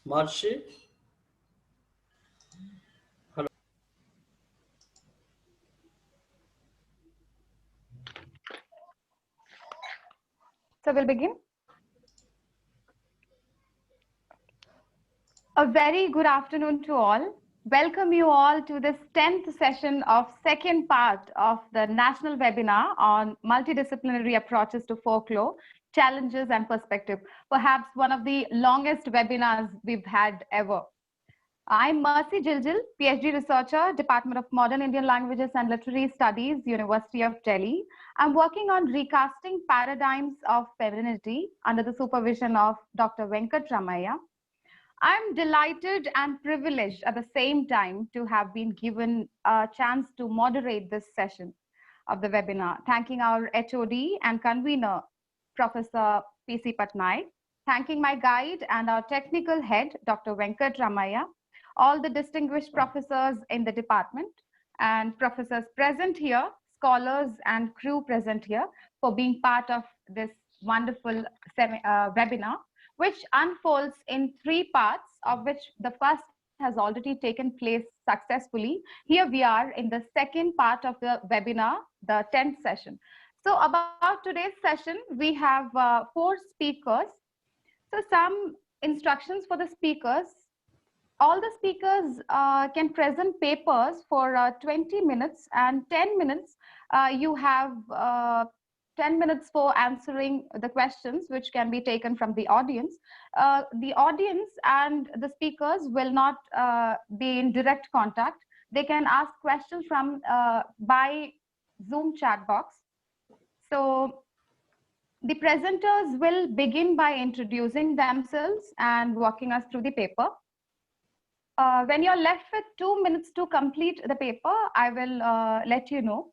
Marcy? Hello. So we'll begin. A very good afternoon to all. Welcome you all to this 10th session of second part of the national webinar on multidisciplinary approaches to folklore, challenges and perspective. Perhaps one of the longest webinars we've had ever. I'm Mercy Jiljil, PhD researcher, Department of Modern Indian Languages and Literary Studies, University of Delhi. I'm working on recasting paradigms of femininity under the supervision of Dr. Venkat Ramaiah. I'm delighted and privileged at the same time to have been given a chance to moderate this session of the webinar, thanking our HOD and convener, Professor P.C. Patnaik, thanking my guide and our technical head, Dr. Venkat Ramaiah, all the distinguished professors in the department and professors present here, scholars and crew present here for being part of this wonderful webinar, which unfolds in 3 parts, of which the first has already taken place successfully. Here we are in the second part of the webinar, the 10th session. So about today's session, we have 4 speakers. So some instructions for the speakers. All the speakers can present papers for 20 minutes, and 10 minutes you have 10 minutes for answering the questions which can be taken from the audience. The audience and the speakers will not be in direct contact. They can ask questions from by Zoom chat box. So the presenters will begin by introducing themselves and walking us through the paper. When you're left with 2 minutes to complete the paper, I will let you know.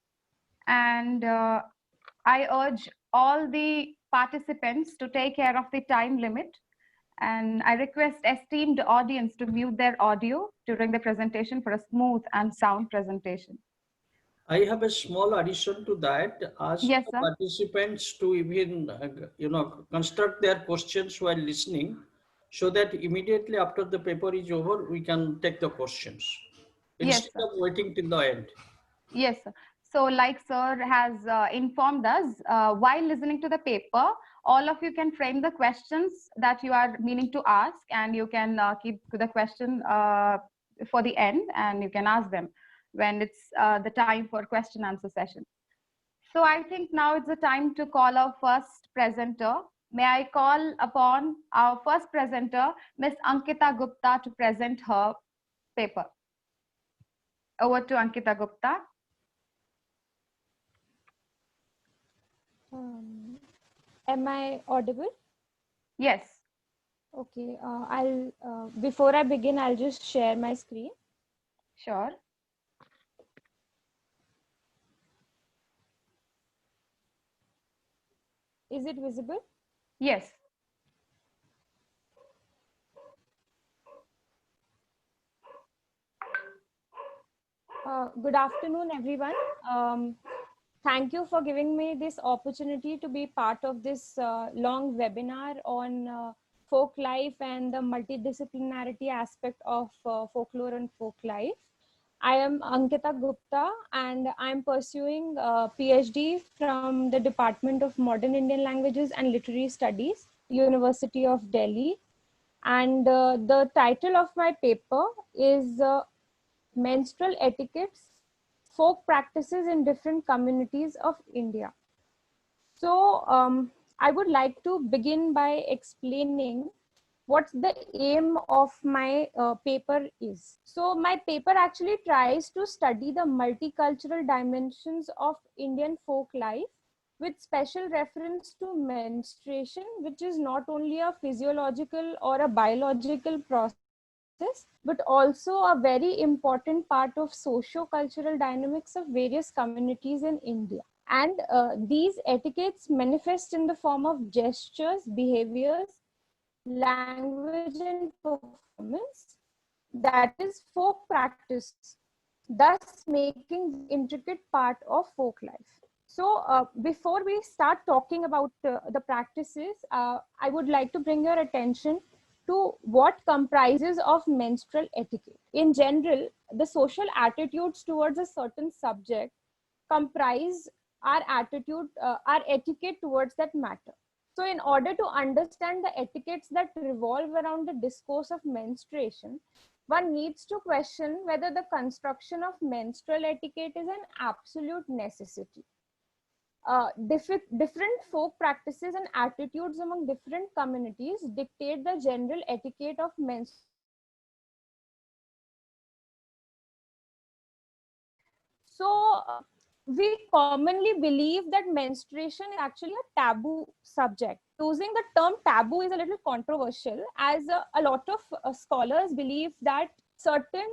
And I urge all the participants to take care of the time limit. And I request esteemed audience to mute their audio during the presentation for a smooth and sound presentation. I have a small addition to that. Ask Yes, the sir. participants to even, construct their questions while listening, so that immediately after the paper is over, we can take the questions Yes, instead sir. of waiting till the end. Yes, sir. So like sir has informed us, while listening to the paper, all of you can frame the questions that you are meaning to ask, and you can keep the question for the end, and you can ask them when it's the time for question answer session. So I think now it's the time to call our first presenter. May I call upon our first presenter, Ms. Ankita Gupta, to present her paper. Over to Ankita Gupta. Am I audible? Yes. Okay, before I begin, I'll just share my screen. Sure. Is it visible? Yes. Good afternoon, everyone. Thank you for giving me this opportunity to be part of this long webinar on folk life and the multidisciplinarity aspect of folklore and folk life. I am Ankita Gupta and I'm pursuing a PhD from the Department of Modern Indian Languages and Literary Studies, University of Delhi. And the title of my paper is Menstrual Etiquettes, Folk Practices in Different Communities of India. So I would like to begin by explaining what the aim of my paper is. So my paper actually tries to study the multicultural dimensions of Indian folk life with special reference to menstruation, which is not only a physiological or a biological process, but also a very important part of socio-cultural dynamics of various communities in India. And these etiquettes manifest in the form of gestures, behaviors, language and performance, that is folk practice, thus making the intricate part of folk life. So before we start talking about the practices, I would like to bring your attention to what comprises of menstrual etiquette. In general, the social attitudes towards a certain subject comprise our attitude, our etiquette towards that matter. So in order to understand the etiquettes that revolve around the discourse of menstruation, one needs to question whether the construction of menstrual etiquette is an absolute necessity. Different folk practices and attitudes among different communities dictate the general etiquette of menstruation. So we commonly believe that menstruation is actually a taboo subject. Using the term taboo is a little controversial, as a lot of scholars believe that certain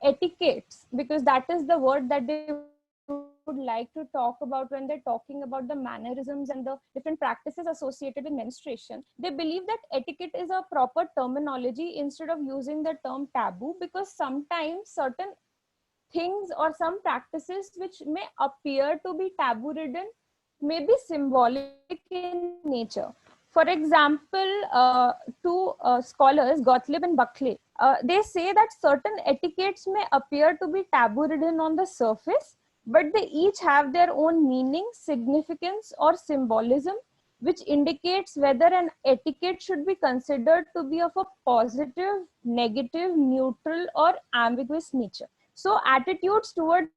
etiquettes, because that is the word that they would like to talk about when they're talking about the mannerisms and the different practices associated with menstruation. They believe that etiquette is a proper terminology instead of using the term taboo, because sometimes certain things or some practices which may appear to be taboo ridden may be symbolic in nature. For example, two scholars, Gottlieb and Buckley, they say that certain etiquettes may appear to be taboo ridden on the surface, but they each have their own meaning, significance, or symbolism, which indicates whether an etiquette should be considered to be of a positive, negative, neutral, or ambiguous nature. So attitudes towards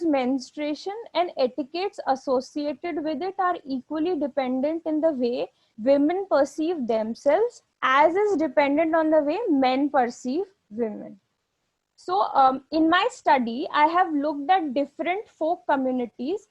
menstruation and etiquettes associated with it are equally dependent in the way women perceive themselves, as is dependent on the way men perceive women. So in my study, I have looked at different folk communities,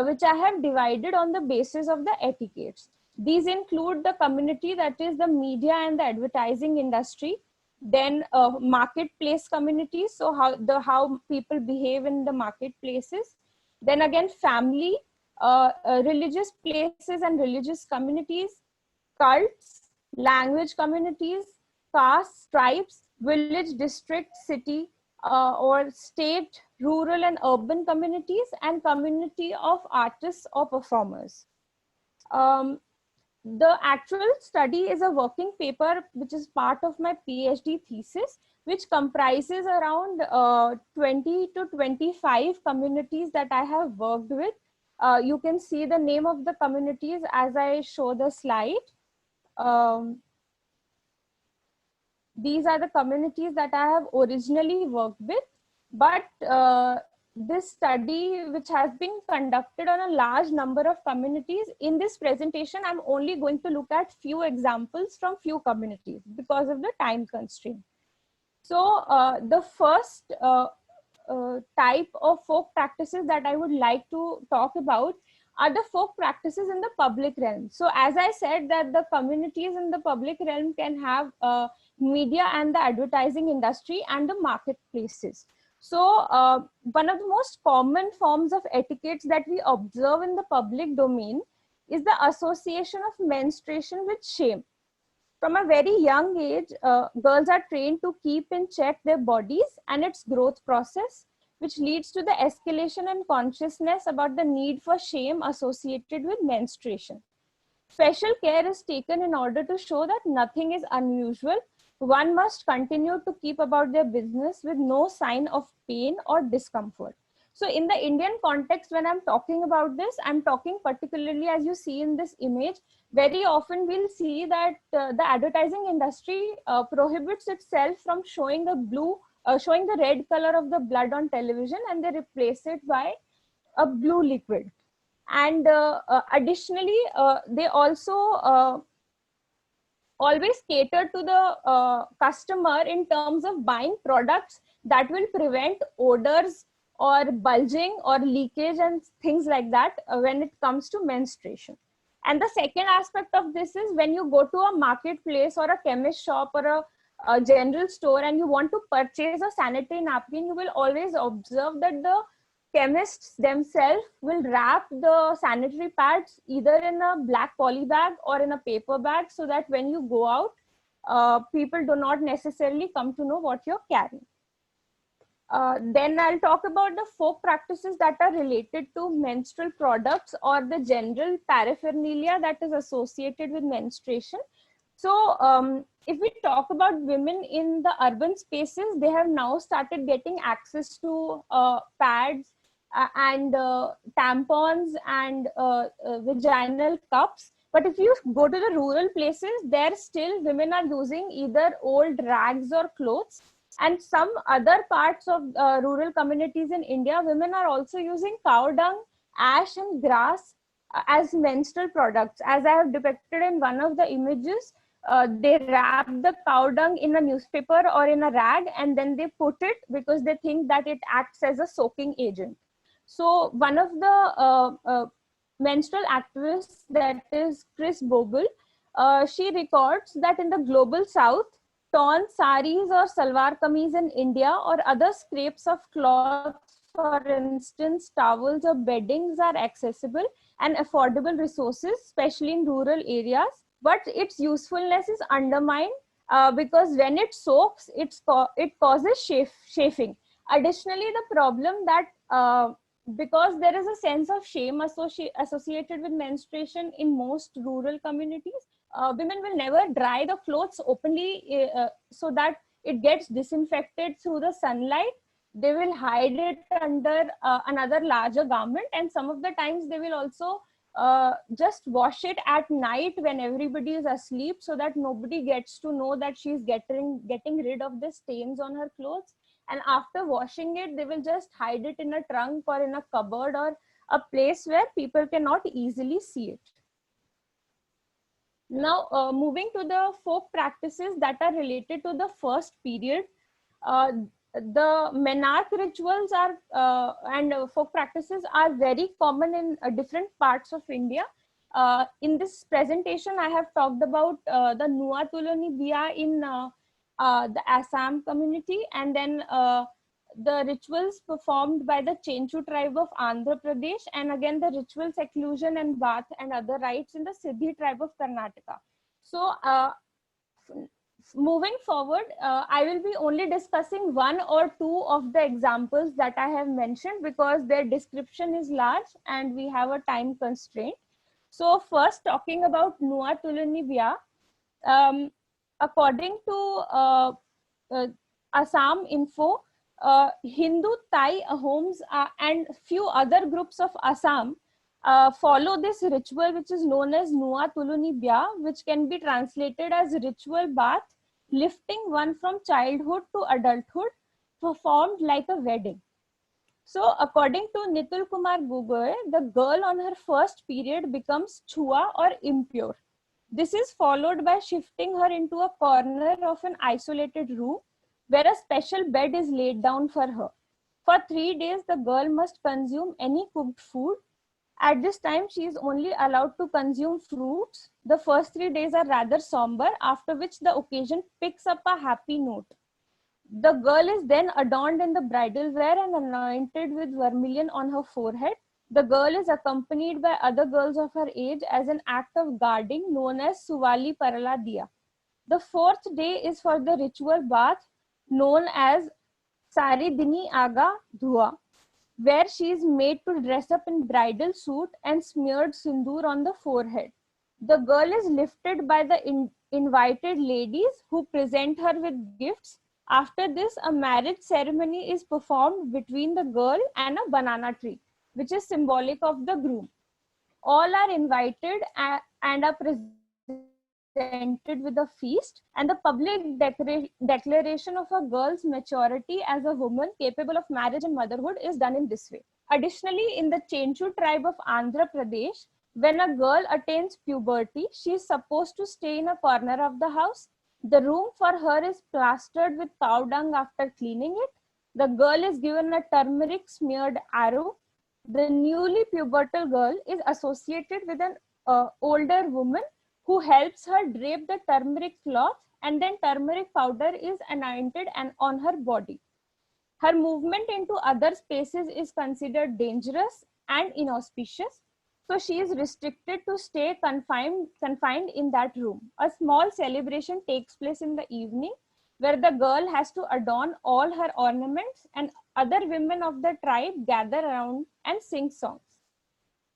which I have divided on the basis of the etiquettes. These include the community that is the media and the advertising industry, then marketplace communities, so how people behave in the marketplaces, then again family, religious places and religious communities, cults, language communities, castes, tribes, village, district, city, or state, rural and urban communities, and community of artists or performers. The actual study is a working paper which is part of my PhD thesis, which comprises around 20 to 25 communities that I have worked with. You can see the name of the communities as I show the slide. These are the communities that I have originally worked with, but this study, which has been conducted on a large number of communities, in this presentation, I'm only going to look at few examples from few communities because of the time constraint. So the first type of folk practices that I would like to talk about are the folk practices in the public realm. So as I said, that the communities in the public realm can have media and the advertising industry and the marketplaces. So one of the most common forms of etiquettes that we observe in the public domain is the association of menstruation with shame. From a very young age, girls are trained to keep in check their bodies and its growth process, which leads to the escalation and consciousness about the need for shame associated with menstruation. Special care is taken in order to show that nothing is unusual. One must continue to keep about their business with no sign of pain or discomfort. So in the Indian context, when I'm talking about this, I'm talking particularly, as you see in this image, very often we'll see that the advertising industry prohibits itself from showing showing the red color of the blood on television, and they replace it by a blue liquid. And additionally, they also always cater to the customer in terms of buying products that will prevent odors or bulging or leakage and things like that when it comes to menstruation. And the second aspect of this is when you go to a marketplace or a chemist shop or a general store and you want to purchase a sanitary napkin, you will always observe that the chemists themselves will wrap the sanitary pads either in a black poly bag or in a paper bag, so that when you go out, people do not necessarily come to know what you're carrying. Then I'll talk about the folk practices that are related to menstrual products or the general paraphernalia that is associated with menstruation. So if we talk about women in the urban spaces, they have now started getting access to pads and tampons and vaginal cups. But if you go to the rural places, there still women are using either old rags or clothes. And some other parts of rural communities in India, women are also using cow dung, ash, and grass as menstrual products. As I have depicted in one of the images, they wrap the cow dung in a newspaper or in a rag, and then they put it because they think that it acts as a soaking agent. So one of the menstrual activists, that is Chris Bogle, she records that in the global south, torn saris or salwar kameez in India or other scraps of cloth, for instance, towels or beddings, are accessible and affordable resources, especially in rural areas. But its usefulness is undermined because when it soaks, it causes chafing. Additionally, the problem that because there is a sense of shame associated with menstruation in most rural communities, women will never dry the clothes openly so that it gets disinfected through the sunlight. They will hide it under another larger garment, and some of the times they will also just wash it at night when everybody is asleep, so that nobody gets to know that she's getting rid of the stains on her clothes. And after washing it, they will just hide it in a trunk or in a cupboard or a place where people cannot easily see it. Now, moving to the folk practices that are related to the first period, the menarche rituals are and folk practices are very common in different parts of India. In this presentation, I have talked about the Nua Tuloni Biya in the Assam community, and then the rituals performed by the Chenchu tribe of Andhra Pradesh, and again the ritual seclusion and bath and other rites in the Siddhi tribe of Karnataka. So moving forward, I will be only discussing one or two of the examples that I have mentioned because their description is large and we have a time constraint. So first, talking about Nua Tuloni Biya, according to Assam Info, Hindu, Thai, Ahoms, and few other groups of Assam follow this ritual, which is known as Nua Tuloni Biya, which can be translated as ritual bath, lifting one from childhood to adulthood, performed like a wedding. So according to Nitul Kumar Gugoi, the girl on her first period becomes chua or impure. This is followed by shifting her into a corner of an isolated room where a special bed is laid down for her. For 3 days, the girl must consume any cooked food. At this time, she is only allowed to consume fruits. The first 3 days are rather somber, after which the occasion picks up a happy note. The girl is then adorned in the bridal wear and anointed with vermilion on her forehead. The girl is accompanied by other girls of her age as an act of guarding known as Suvali Parala Diya. The fourth day is for the ritual bath known as Sari Dini Aga Dhua, where she is made to dress up in bridal suit and smeared sindoor on the forehead. The girl is lifted by the invited ladies who present her with gifts. After this, a marriage ceremony is performed between the girl and a banana tree, which is symbolic of the groom. All are invited and are presented with a feast, and the public declaration of a girl's maturity as a woman capable of marriage and motherhood is done in this way. Additionally, in the Chenchu tribe of Andhra Pradesh, when a girl attains puberty, she is supposed to stay in a corner of the house. The room for her is plastered with cow dung after cleaning it. The girl is given a turmeric smeared arrow. The newly pubertal girl is associated with an older woman who helps her drape the turmeric cloth, and then turmeric powder is anointed and on her body. Her movement into other spaces is considered dangerous and inauspicious, so she is restricted to stay confined in that room. A small celebration takes place in the evening where the girl has to adorn all her ornaments, and other women of the tribe gather around and sing songs.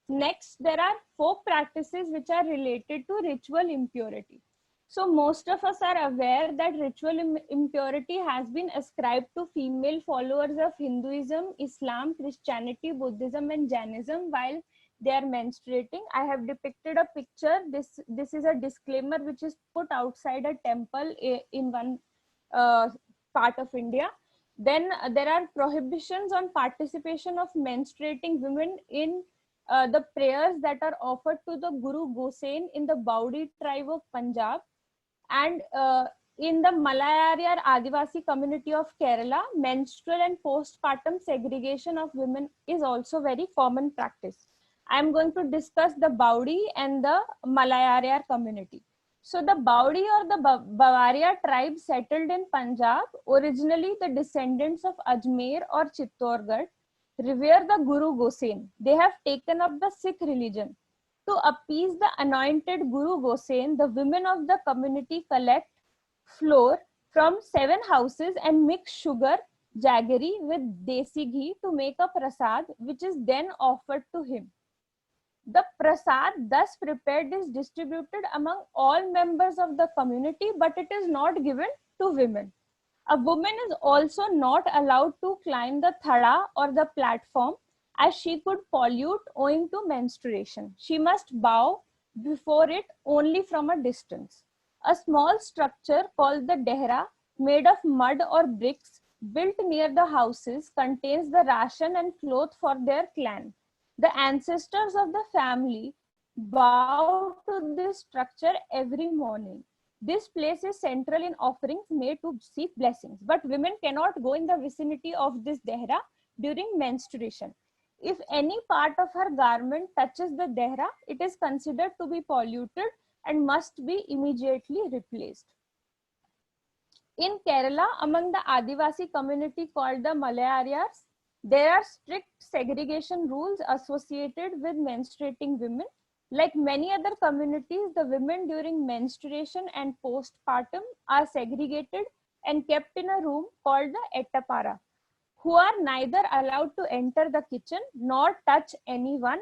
Next, there are folk practices which are related to ritual impurity. So most of us are aware that ritual impurity has been ascribed to female followers of Hinduism, Islam, Christianity, Buddhism, and Jainism while they are menstruating. I have depicted a picture. This is a disclaimer which is put outside a temple in one part of India. Then there are prohibitions on participation of menstruating women in the prayers that are offered to the Guru Gosain in the Baudi tribe of Punjab. And in the Malayari or Adivasi community of Kerala, menstrual and postpartum segregation of women is also very common practice. I am going to discuss the Baudi and the Malayari community. So the Baudi or the Bavaria tribe settled in Punjab, originally the descendants of Ajmer or Chittorgarh, revere the Guru Gosain. They have taken up the Sikh religion. To appease the anointed Guru Gosain, the women of the community collect flour from 7 houses and mix sugar, jaggery with desi ghee to make a prasad, which is then offered to him. The prasad thus prepared is distributed among all members of the community, but it is not given to women. A woman is also not allowed to climb the thada or the platform, as she could pollute owing to menstruation. She must bow before it only from a distance. A small structure called the dehra, made of mud or bricks, built near the houses, contains the ration and cloth for their clan. The ancestors of the family bow to this structure every morning. This place is central in offerings made to seek blessings, but women cannot go in the vicinity of this dehra during menstruation. If any part of her garment touches the dehra, it is considered to be polluted and must be immediately replaced. In Kerala, among the Adivasi community called the Malayarias, there are strict segregation rules associated with menstruating women. Like many other communities, the women during menstruation and postpartum are segregated and kept in a room called the Ettapara, who are neither allowed to enter the kitchen, nor touch anyone,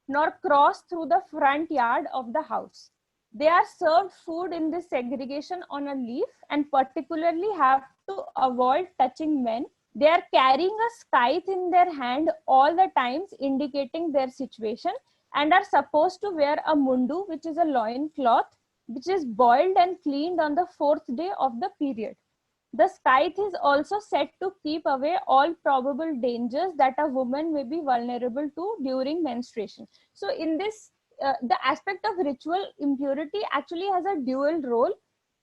nor cross through the front yard of the house. They are served food in this segregation on a leaf and particularly have to avoid touching men. They are carrying a scythe in their hand all the times, indicating their situation, and are supposed to wear a mundu, which is a loin cloth, which is boiled and cleaned on the 4th day of the period. The scythe is also set to keep away all probable dangers that a woman may be vulnerable to during menstruation. So in this, the aspect of ritual impurity actually has a dual role.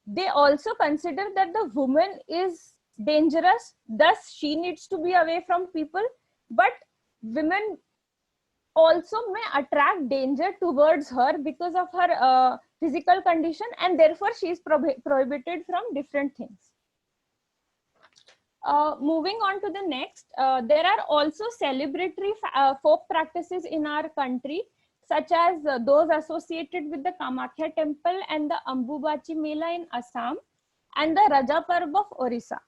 They also consider that the woman is dangerous, thus she needs to be away from people, but women also may attract danger towards her because of her physical condition, and therefore she is prohibited from different things. Moving on to the next, there are also celebratory folk practices in our country, such as those associated with the Kamakhya temple and the Ambubachi Mela in Assam and the Raja Parv of Orissa.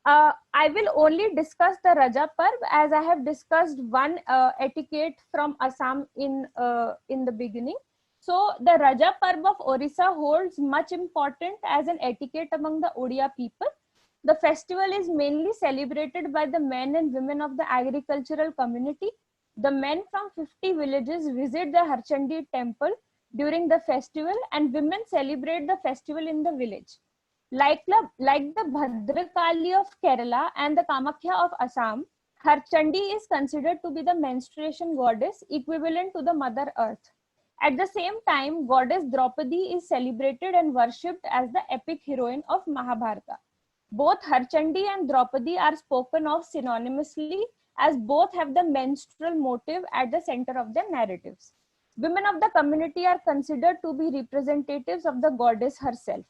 I will only discuss the Raja Parv as I have discussed one etiquette from Assam in the beginning. So the Raja Parv of Orissa holds much importance as an etiquette among the Odia people. The festival is mainly celebrated by the men and women of the agricultural community. The men from 50 villages visit the Harchandi temple during the festival, and women celebrate the festival in the village. Like the Bhadrakali of Kerala and the Kamakhya of Assam, Harchandi is considered to be the menstruation goddess equivalent to the Mother Earth. At the same time, goddess Draupadi is celebrated and worshipped as the epic heroine of Mahabharata. Both Harchandi and Draupadi are spoken of synonymously, as both have the menstrual motive at the center of their narratives. Women of the community are considered to be representatives of the goddess herself.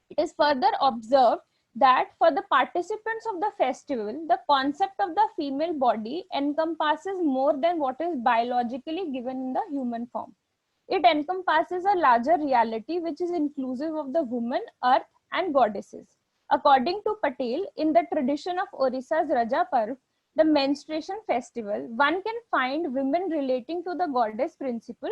It is further observed that for the participants of the festival, the concept of the female body encompasses more than what is biologically given in the human form. It encompasses a larger reality which is inclusive of the woman, earth, and goddesses. According to Patel, in the tradition of Orissa's Raja Parv, the menstruation festival, one can find women relating to the goddess principle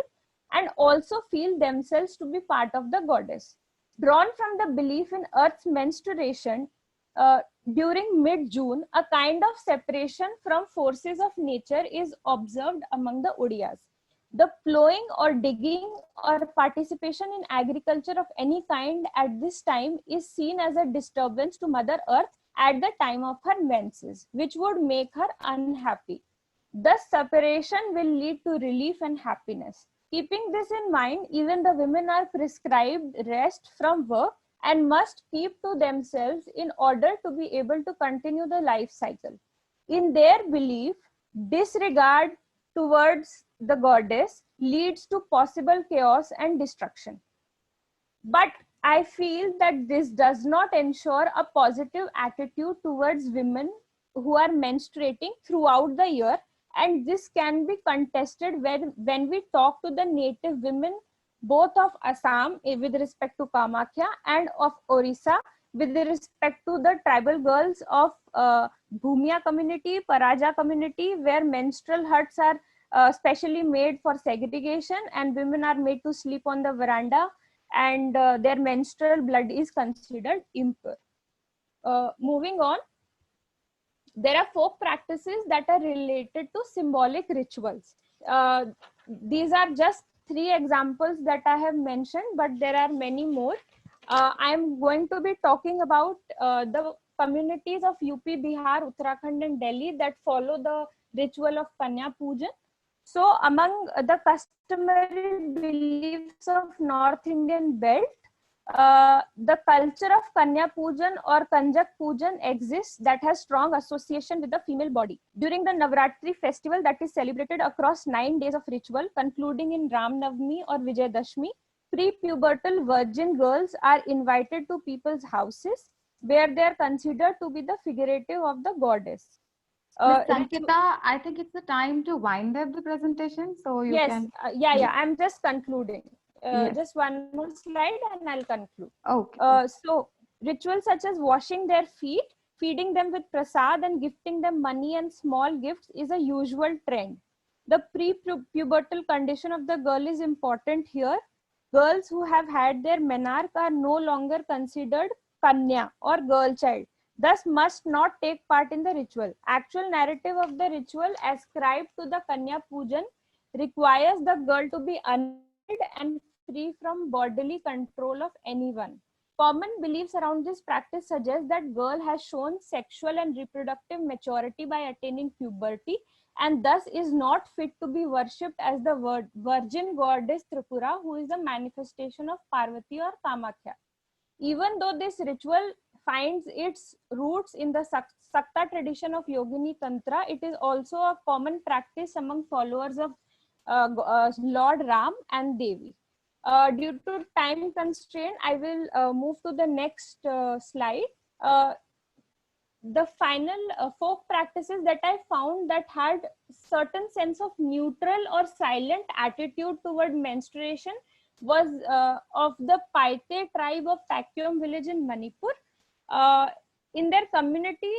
and also feel themselves to be part of the goddess. Drawn from the belief in Earth's menstruation, during mid-June, a kind of separation from forces of nature is observed among the Odiyas. The plowing or digging or participation in agriculture of any kind at this time is seen as a disturbance to Mother Earth at the time of her menses, which would make her unhappy. Thus, separation will lead to relief and happiness. Keeping this in mind, even the women are prescribed rest from work and must keep to themselves in order to be able to continue the life cycle. In their belief, disregard towards the goddess leads to possible chaos and destruction. But I feel that this does not ensure a positive attitude towards women who are menstruating throughout the year, and this can be contested when we talk to the native women both of Assam with respect to Kamakhya and of Orissa with respect to the tribal girls of Bhumia community, Paraja community, where menstrual huts are specially made for segregation and women are made to sleep on the veranda, and their menstrual blood is considered impure. Moving on, there are folk practices that are related to symbolic rituals. These are just 3 examples that I have mentioned, but there are many more. I am going to be talking about the communities of UP, Bihar, Uttarakhand, and Delhi that follow the ritual of Kanya Pujan. So among the customary beliefs of North Indian belt, the culture of Kanya Pujan or Kanjak Pujan exists that has strong association with the female body. During the Navratri festival that is celebrated across 9 days of ritual, concluding in Ram Navami or Vijayadashmi, pre-pubertal virgin girls are invited to people's houses where they are considered to be the figurative of the goddess. Ms. Sankita, I think it's the time to wind up the presentation. So you can. Yeah, I'm just concluding. Yes. Just one more slide and I'll conclude. Okay. So rituals such as washing their feet, feeding them with prasad and gifting them money and small gifts is a usual trend. The pre-pubertal condition of the girl is important here. Girls who have had their menarche are no longer considered Kanya or girl child, thus must not take part in the ritual. Actual narrative of the ritual ascribed to the Kanya Pujan requires the girl to be unmarried and free from bodily control of anyone. Common beliefs around this practice suggest that girl has shown sexual and reproductive maturity by attaining puberty and thus is not fit to be worshipped as the virgin goddess Tripura, who is the manifestation of Parvati or Kamakhya. Even though this ritual finds its roots in the Sakta tradition of Yogini Tantra, it is also a common practice among followers of Lord Ram and Devi. Due to time constraint, I will move to the next slide. The final folk practices that I found that had certain sense of neutral or silent attitude toward menstruation was of the Paite tribe of Pakyom village in Manipur. In their community,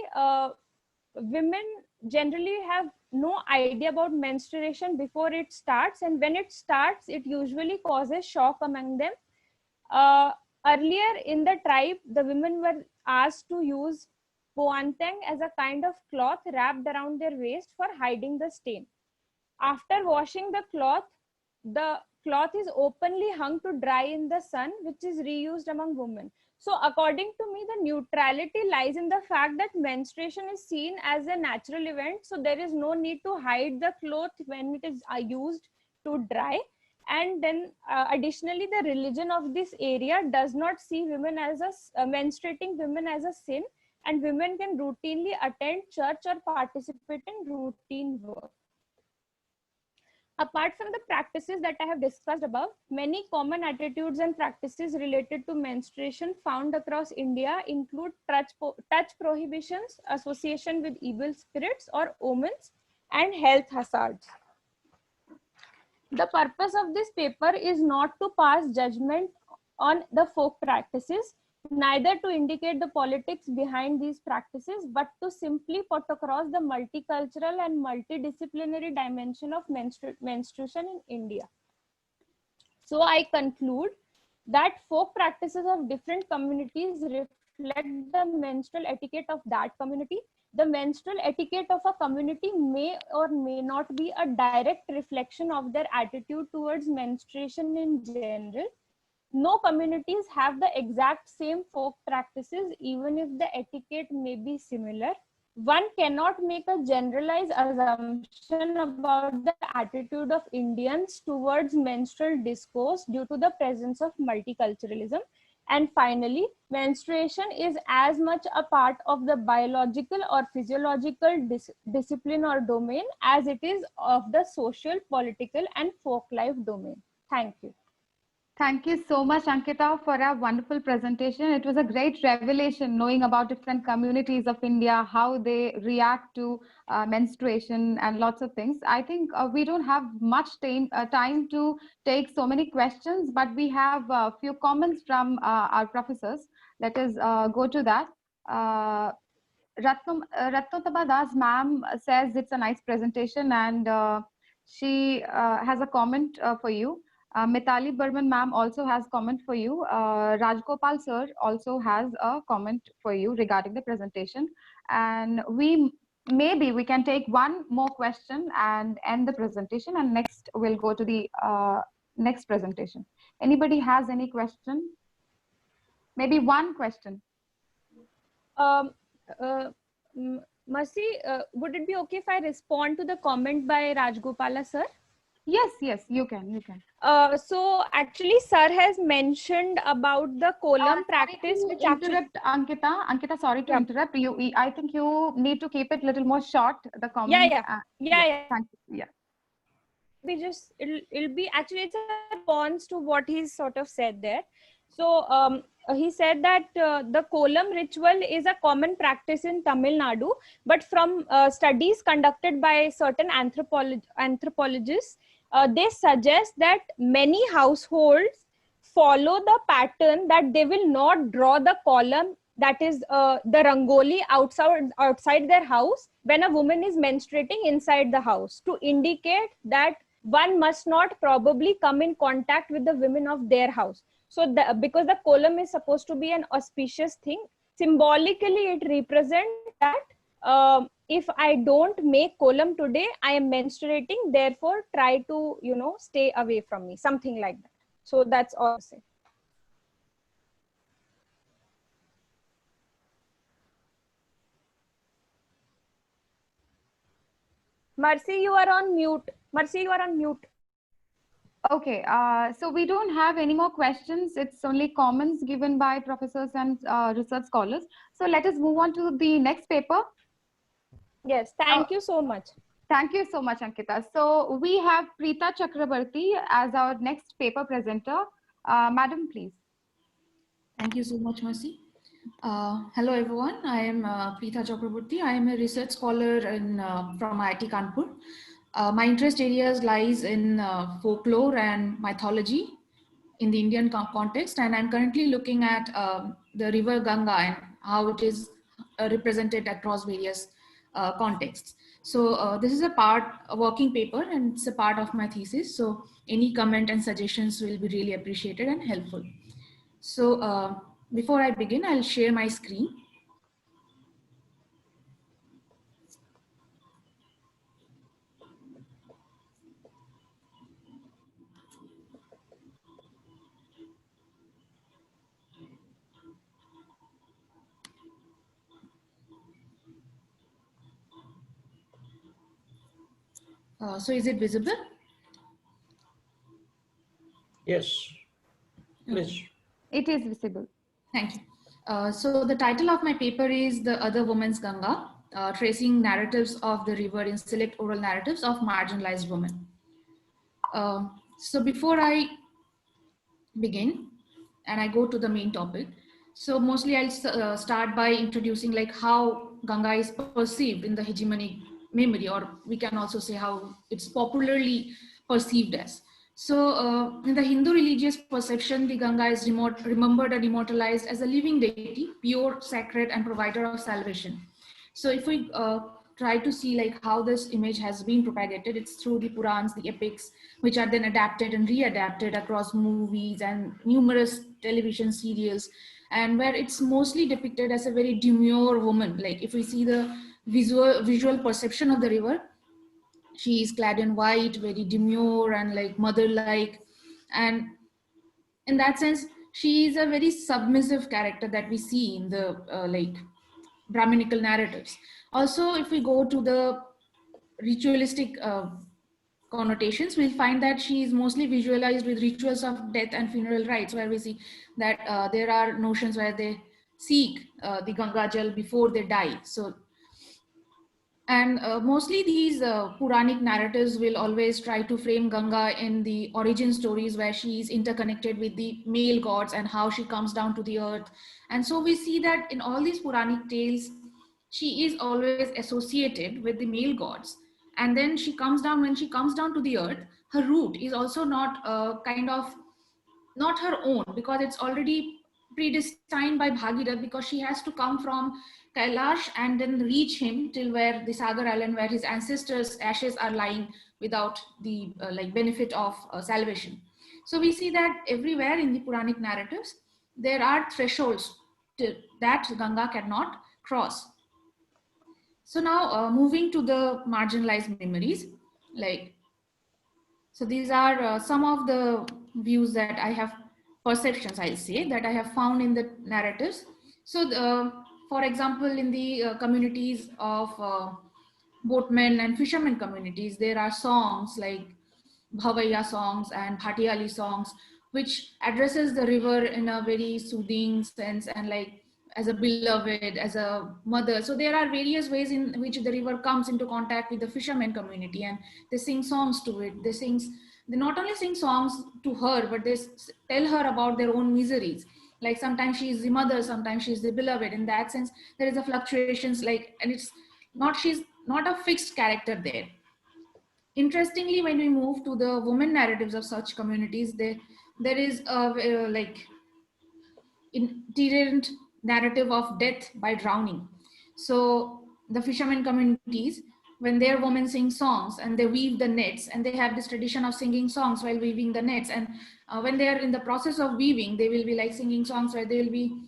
women generally have no idea about menstruation before it starts, and when it starts, it usually causes shock among them. Earlier in the tribe, the women were asked to use poanteng as a kind of cloth wrapped around their waist for hiding the stain. After washing the cloth is openly hung to dry in the sun, which is reused among women. So according to me, the neutrality lies in the fact that menstruation is seen as a natural event. So there is no need to hide the cloth when it is used to dry. And then additionally, the religion of this area does not see women as menstruating women as a sin, and women can routinely attend church or participate in routine work. Apart from the practices that I have discussed above, many common attitudes and practices related to menstruation found across India include touch prohibitions, association with evil spirits or omens, and health hazards. The purpose of this paper is not to pass judgment on the folk practices, neither to indicate the politics behind these practices, but to simply put across the multicultural and multidisciplinary dimension of menstruation in India. So I conclude that folk practices of different communities reflect the menstrual etiquette of that community. The menstrual etiquette of a community may or may not be a direct reflection of their attitude towards menstruation in general. No communities have the exact same folk practices, even if the etiquette may be similar. One cannot make a generalized assumption about the attitude of Indians towards menstrual discourse due to the presence of multiculturalism. And finally, menstruation is as much a part of the biological or physiological discipline or domain as it is of the social, political, and folk life domain. Thank you. Thank you so much, Ankita, for a wonderful presentation. It was a great revelation knowing about different communities of India, how they react to menstruation and lots of things. I think we don't have much time to take so many questions, but we have a few comments from our professors. Let us go to that. Ratnotaba Das ma'am says it's a nice presentation, and she has a comment for you. Mitali Burman ma'am also has comment for you. Rajgopal sir also has a comment for you regarding the presentation. And maybe we can take one more question and end the presentation, and next we'll go to the next presentation. Anybody has any question? Maybe one question. Mercy, would it be okay if I respond to the comment by Rajgopala sir? Yes, yes, you can. So actually, sir has mentioned about the column practice, which interrupt Ankita. Ankita, sorry to interrupt you. I think you need to keep it a little more short. The comment. Yeah. Thank you. Yeah. We just it'll be actually it's a response to what he's sort of said there. So he said that the column ritual is a common practice in Tamil Nadu, but from studies conducted by certain anthropologists, they suggest that many households follow the pattern that they will not draw the column, that is the rangoli outside their house when a woman is menstruating inside the house, to indicate that one must not probably come in contact with the women of their house. So because the column is supposed to be an auspicious thing, symbolically it represents that if I don't make column today, I am menstruating, therefore try to, stay away from me, something like that. So that's all I say. Mercy, you are on mute. Mercy, you are on mute. Okay, so we don't have any more questions. It's only comments given by professors and research scholars. So let us move on to the next paper. Yes, thank you so much. Thank you so much, Ankita. So we have Preeta Chakrabarti as our next paper presenter. Madam, please. Thank you so much, Mercy. Hello, everyone. I am Preeta Chakrabarti. I am a research scholar from IIT Kanpur. My interest areas lies in folklore and mythology in the Indian context, and I'm currently looking at the river Ganga and how it is represented across various contexts. So this is a working paper, and it's a part of my thesis. So any comment and suggestions will be really appreciated and helpful. So before I begin, I'll share my screen. So is it visible? Yes, please. It is visible. Thank you. So the title of my paper is The Other Woman's Ganga, tracing narratives of the river in select oral narratives of marginalized women. So before I begin and I go to the main topic, so mostly I'll start by introducing like how Ganga is perceived in the hegemonic memory, or we can also say how it's popularly perceived as. So in the Hindu religious perception, the Ganga is remembered and immortalized as a living deity, pure, sacred, and provider of salvation. So if we try to see like how this image has been propagated, it's through the Purans, the epics, which are then adapted and readapted across movies and numerous television serials, and where it's mostly depicted as a very demure woman. Like if we see the visual perception of the river, she is clad in white, very demure and like mother-like. And in that sense, she is a very submissive character that we see in the like Brahminical narratives. Also, if we go to the ritualistic connotations, we'll find that she is mostly visualized with rituals of death and funeral rites, where we see that there are notions where they seek the Ganga Jal before they die. So, and mostly these Puranic narratives will always try to frame Ganga in the origin stories where she is interconnected with the male gods and how she comes down to the earth. And so we see that in all these Puranic tales, she is always associated with the male gods. And then she comes down, when she comes down to the earth, her route is also not kind of not her own, because it's already predestined by Bhagirath, because she has to come from Kailash and then reach him till where the Sagar Island, where his ancestors' ashes are lying without the like benefit of salvation. So we see that everywhere in the Puranic narratives, there are thresholds that Ganga cannot cross. So now moving to the marginalized memories, like, so these are some of the views that I have, perceptions I'll say, that I have found in the narratives. So for example, in the communities of boatmen and fishermen communities, there are songs like Bhavaiya songs and Bhatiyali songs, which addresses the river in a very soothing sense and like as a beloved, as a mother. So there are various ways in which the river comes into contact with the fishermen community, and they sing songs to it. They not only sing songs to her, but they tell her about their own miseries. Like sometimes she is the mother, sometimes she is the beloved. In that sense, there is a fluctuations, like, and it's not, she's not a fixed character there. Interestingly, when we move to the women narratives of such communities, there is a like inherent narrative of death by drowning. So the fishermen communities, when their women sing songs and they weave the nets, and they have this tradition of singing songs while weaving the nets, and when they are in the process of weaving, they will be like singing songs where they will be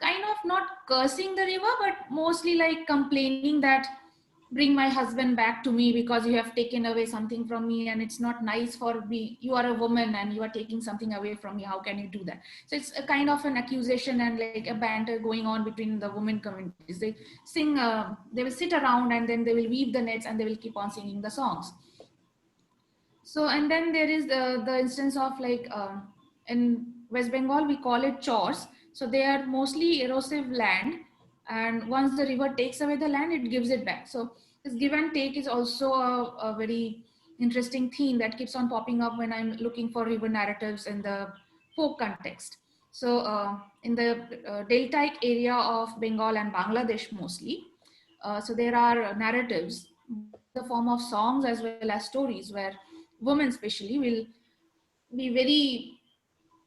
kind of not cursing the river, but mostly like complaining that bring my husband back to me because you have taken away something from me, and it's not nice for me. You are a woman and you are taking something away from me. How can you do that? So it's a kind of an accusation and like a banter going on between the women communities. They sing, they will sit around and then they will weave the nets and they will keep on singing the songs. So, and then there is the instance of like in West Bengal, we call it chores. So they are mostly erosive land, and once the river takes away the land, it gives it back. So this give and take is also a very interesting theme that keeps on popping up when I'm looking for river narratives in the folk context. So in the deltaic area of Bengal and Bangladesh mostly, so there are narratives in the form of songs as well as stories, where women especially will be very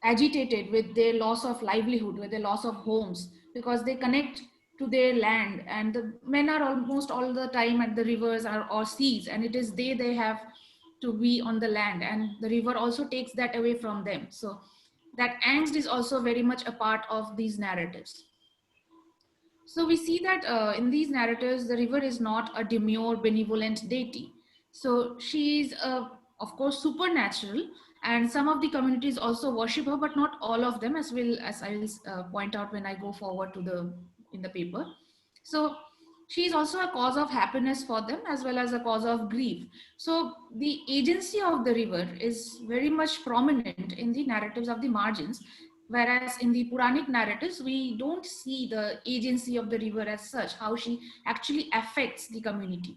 agitated with their loss of livelihood, with their loss of homes, because they connect to their land, and the men are almost all the time at the rivers or seas, and it is they have to be on the land, and the river also takes that away from them. So that angst is also very much a part of these narratives. So we see that in these narratives, the river is not a demure, benevolent deity. So she is, of course, supernatural, and some of the communities also worship her, but not all of them, as I will point out when I go forward to in the paper. So she is also a cause of happiness for them, as well as a cause of grief. So the agency of the river is very much prominent in the narratives of the margins, whereas in the Puranic narratives, we don't see the agency of the river as such, how she actually affects the community.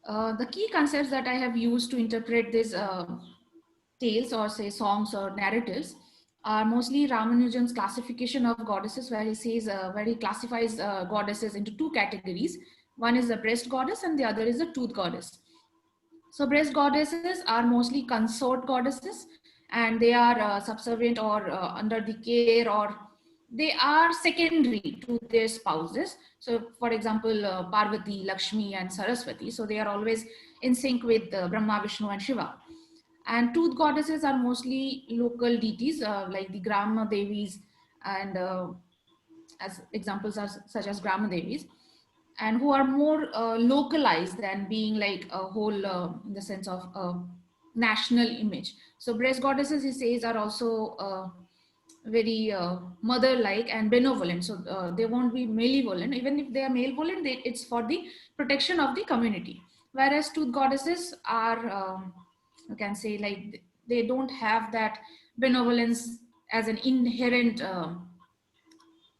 The key concepts that I have used to interpret these tales, or say songs or narratives, are mostly Ramanujan's classification of goddesses, where he says, where he classifies goddesses into two categories. One is the breast goddess and the other is the tooth goddess. So breast goddesses are mostly consort goddesses, and they are subservient or under the care or they are secondary to their spouses. So for example, Parvati, Lakshmi and Saraswati. So they are always in sync with Brahma, Vishnu and Shiva. And tooth goddesses are mostly local deities like the Grama Devis, and as examples are such as Grama Devis, and who are more localized than being like a whole in the sense of national image. So breast goddesses, he says, are also very mother-like and benevolent. So they won't be malevolent. Even if they are malevolent, it's for the protection of the community. Whereas tooth goddesses are, you can say, like they don't have that benevolence as an inherent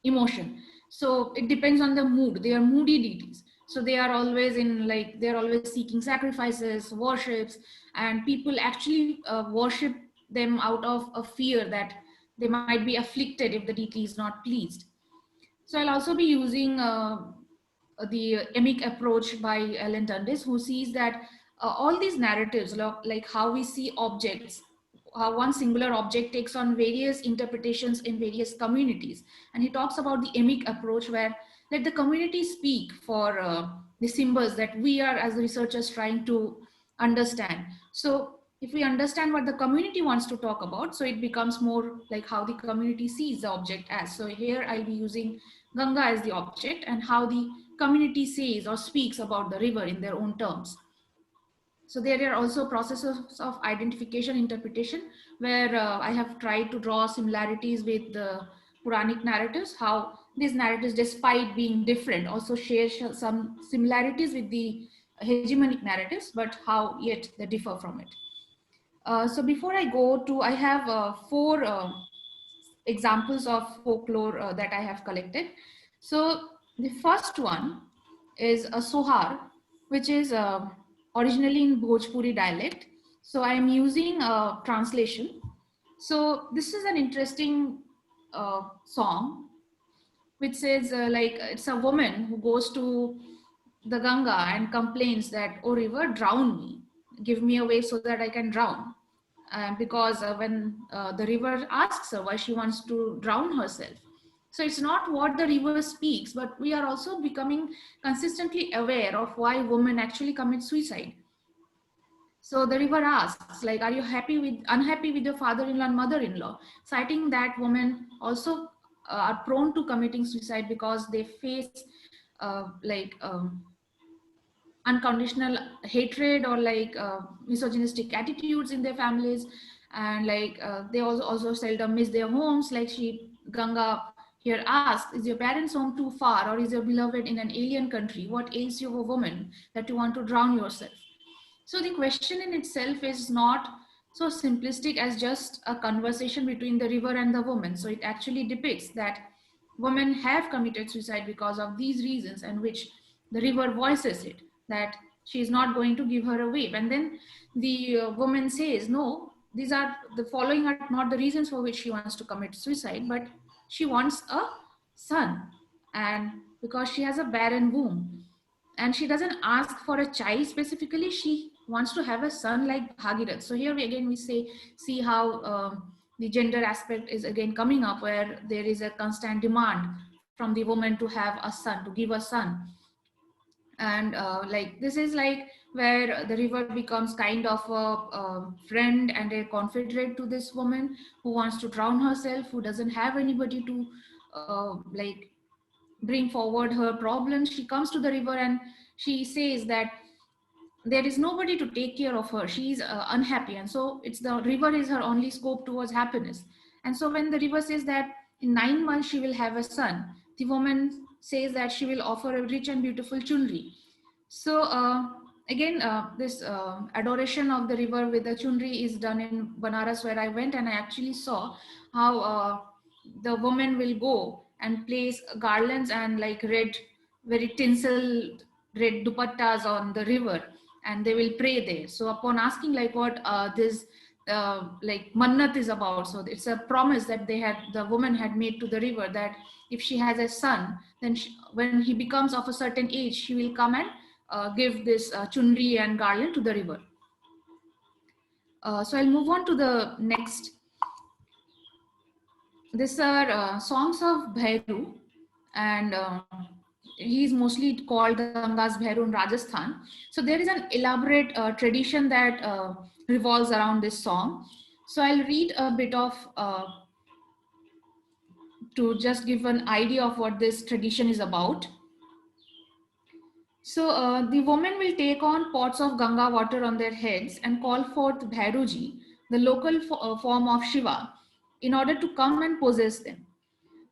emotion. So it depends on the mood. They are moody deities. So they are always in like, they're always seeking sacrifices, worships, and people actually worship them out of a fear that they might be afflicted if the deity is not pleased. So I'll also be using the emic approach by Ellen Dundas, who sees that all these narratives, like how we see objects, how one singular object takes on various interpretations in various communities. And he talks about the emic approach, where let the community speak for the symbols that we are as researchers trying to understand. So if we understand what the community wants to talk about, so it becomes more like how the community sees the object as. So here I'll be using Ganga as the object and how the community says or speaks about the river in their own terms. So there are also processes of identification interpretation, where I have tried to draw similarities with the Puranic narratives, how these narratives, despite being different, also share some similarities with the hegemonic narratives, but how yet they differ from it. So before I go to, I have 4 examples of folklore that I have collected. So the first one is a Sohar, which is originally in Bhojpuri dialect. So I am using a translation. So this is an interesting song, which says like it's a woman who goes to the Ganga and complains that, "Oh river, drown me, give me a way so that I can drown." Because when the river asks her why she wants to drown herself. So it's not what the river speaks, but we are also becoming consistently aware of why women actually commit suicide. So the river asks, like, are you unhappy with your father-in-law and mother-in-law? Citing that women also are prone to committing suicide because they face unconditional hatred or like misogynistic attitudes in their families, and like they also seldom miss their homes. Like Ganga here asks, is your parents' home too far, or is your beloved in an alien country? What ails you, a woman, that you want to drown yourself? So the question in itself is not so simplistic as just a conversation between the river and the woman. So it actually depicts that women have committed suicide because of these reasons, and which the river voices it, that she is not going to give her a wave. And then the woman says, no, these are the following are not the reasons for which she wants to commit suicide, but she wants a son, and because she has a barren womb. And she doesn't ask for a child specifically, she wants to have a son like Bhagirath. So here we see how the gender aspect is again coming up, where there is a constant demand from the woman to have a son, to give a son. And like this is like where the river becomes kind of a friend and a confederate to this woman who wants to drown herself, who doesn't have anybody to like bring forward her problems. She comes to the river and she says that there is nobody to take care of her. She's unhappy, and so it's the river is her only scope towards happiness. And so when the river says that in 9 months she will have a son, the woman says that she will offer a rich and beautiful chunri. So again, this adoration of the river with the chunri is done in Banaras, where I went, and I actually saw how the woman will go and place garlands and like very tinsel red dupattas on the river, and they will pray there. So upon asking like what this like mannat is about, so it's a promise that the woman had made to the river, that if she has a son, then when he becomes of a certain age, she will come and give this chunri and garland to the river. So I'll move on to the next these are songs of Bhairu, and he is mostly called Ganga's Bhairu in Rajasthan. So there is an elaborate tradition that revolves around this song. So I'll read a bit of to just give an idea of what this tradition is about. So the women will take on pots of Ganga water on their heads and call forth Bhairuji, the local form of Shiva, in order to come and possess them.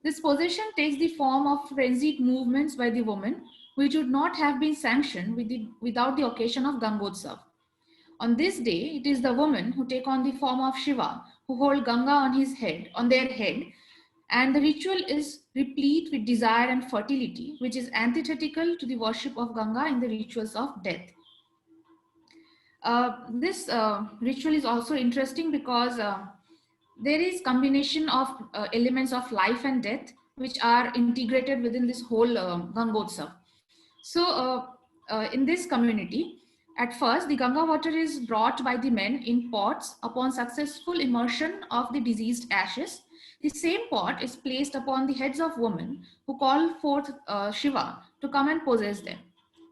This possession takes the form of frenzied movements by the woman, which would not have been sanctioned without the occasion of Gangotsav. On this day, it is the women who take on the form of Shiva, who hold Ganga on their head, and the ritual is replete with desire and fertility, which is antithetical to the worship of Ganga in the rituals of death. This ritual is also interesting because there is combination of elements of life and death, which are integrated within this whole Gangotsav. So in this community, at first, the Ganga water is brought by the men in pots upon successful immersion of the diseased ashes. The same pot is placed upon the heads of women who call forth Shiva to come and possess them.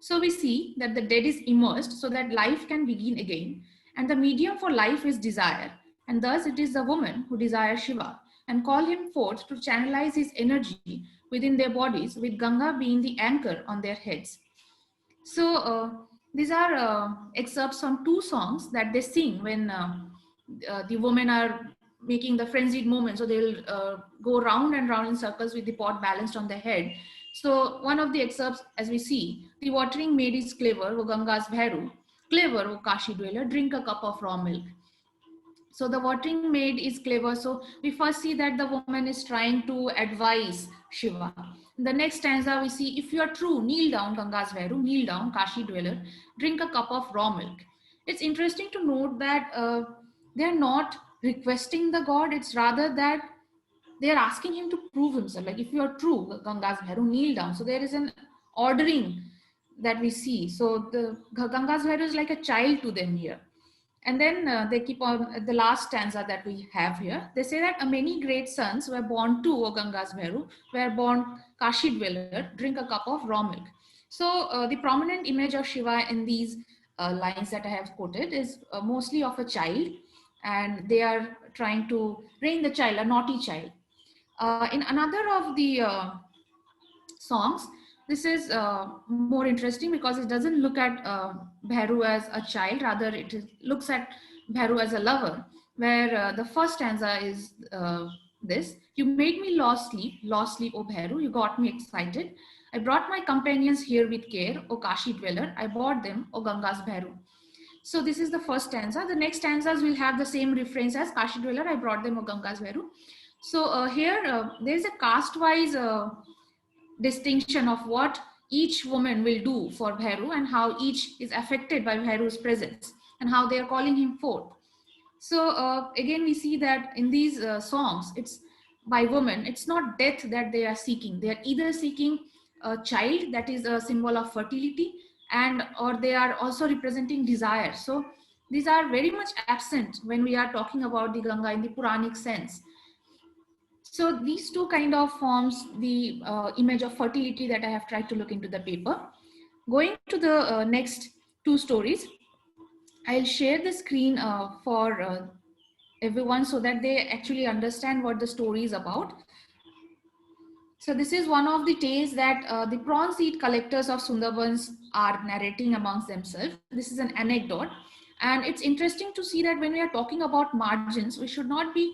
So we see that the dead is immersed so that life can begin again, and the medium for life is desire. And thus it is the woman who desires Shiva and call him forth to channelize his energy within their bodies, with Ganga being the anchor on their heads. So these are excerpts from two songs that they sing when the women are making the frenzied movement. So they'll go round and round in circles with the pot balanced on their head. So one of the excerpts, as we see, the watering maid is clever, O Ganga's Bhairu, clever, O Kashi dweller, drink a cup of raw milk. So the watering maid is clever. So we first see that the woman is trying to advise Shiva. In the next stanza, we see, if you are true, kneel down, Ganga's Bhairu, kneel down, Kashi dweller, drink a cup of raw milk. It's interesting to note that they're not requesting the god. It's rather that they're asking him to prove himself. Like, if you are true, Ganga's Bhairu, kneel down. So there is an ordering that we see. So the Ganga's Bhairu is like a child to them here. And then they keep on the last stanza that we have here. They say that many great sons were born to O Ganga's Bhairu, were born Kashi dweller, drink a cup of raw milk. So the prominent image of Shiva in these lines that I have quoted is mostly of a child, and they are trying to rein the child, a naughty child. In another of the songs, this is more interesting because it doesn't look at Bhairu as a child, rather it looks at Bhairu as a lover, where the first stanza is this: you made me lost sleep, O Bhairu, you got me excited. I brought my companions here with care, O Kashi dweller, I bought them, O Ganga's Bhairu. So this is the first stanza. The next stanzas will have the same refrains as Kashi dweller, I brought them, O Ganga's Bhairu. So here there is a caste-wise distinction of what each woman will do for Bhairu and how each is affected by Bhairu's presence and how they are calling him forth. So again, we see that in these songs, it's by women, it's not death that they are seeking. They are either seeking a child, that is a symbol of fertility, and or they are also representing desire. So these are very much absent when we are talking about the Ganga in the Puranic sense. So these two kind of forms the image of fertility that I have tried to look into the paper. Going to the next two stories, I'll share the screen for everyone so that they actually understand what the story is about. So this is one of the tales that the prawn seed collectors of Sundarbans are narrating amongst themselves. This is an anecdote, and it's interesting to see that when we are talking about margins, we should not be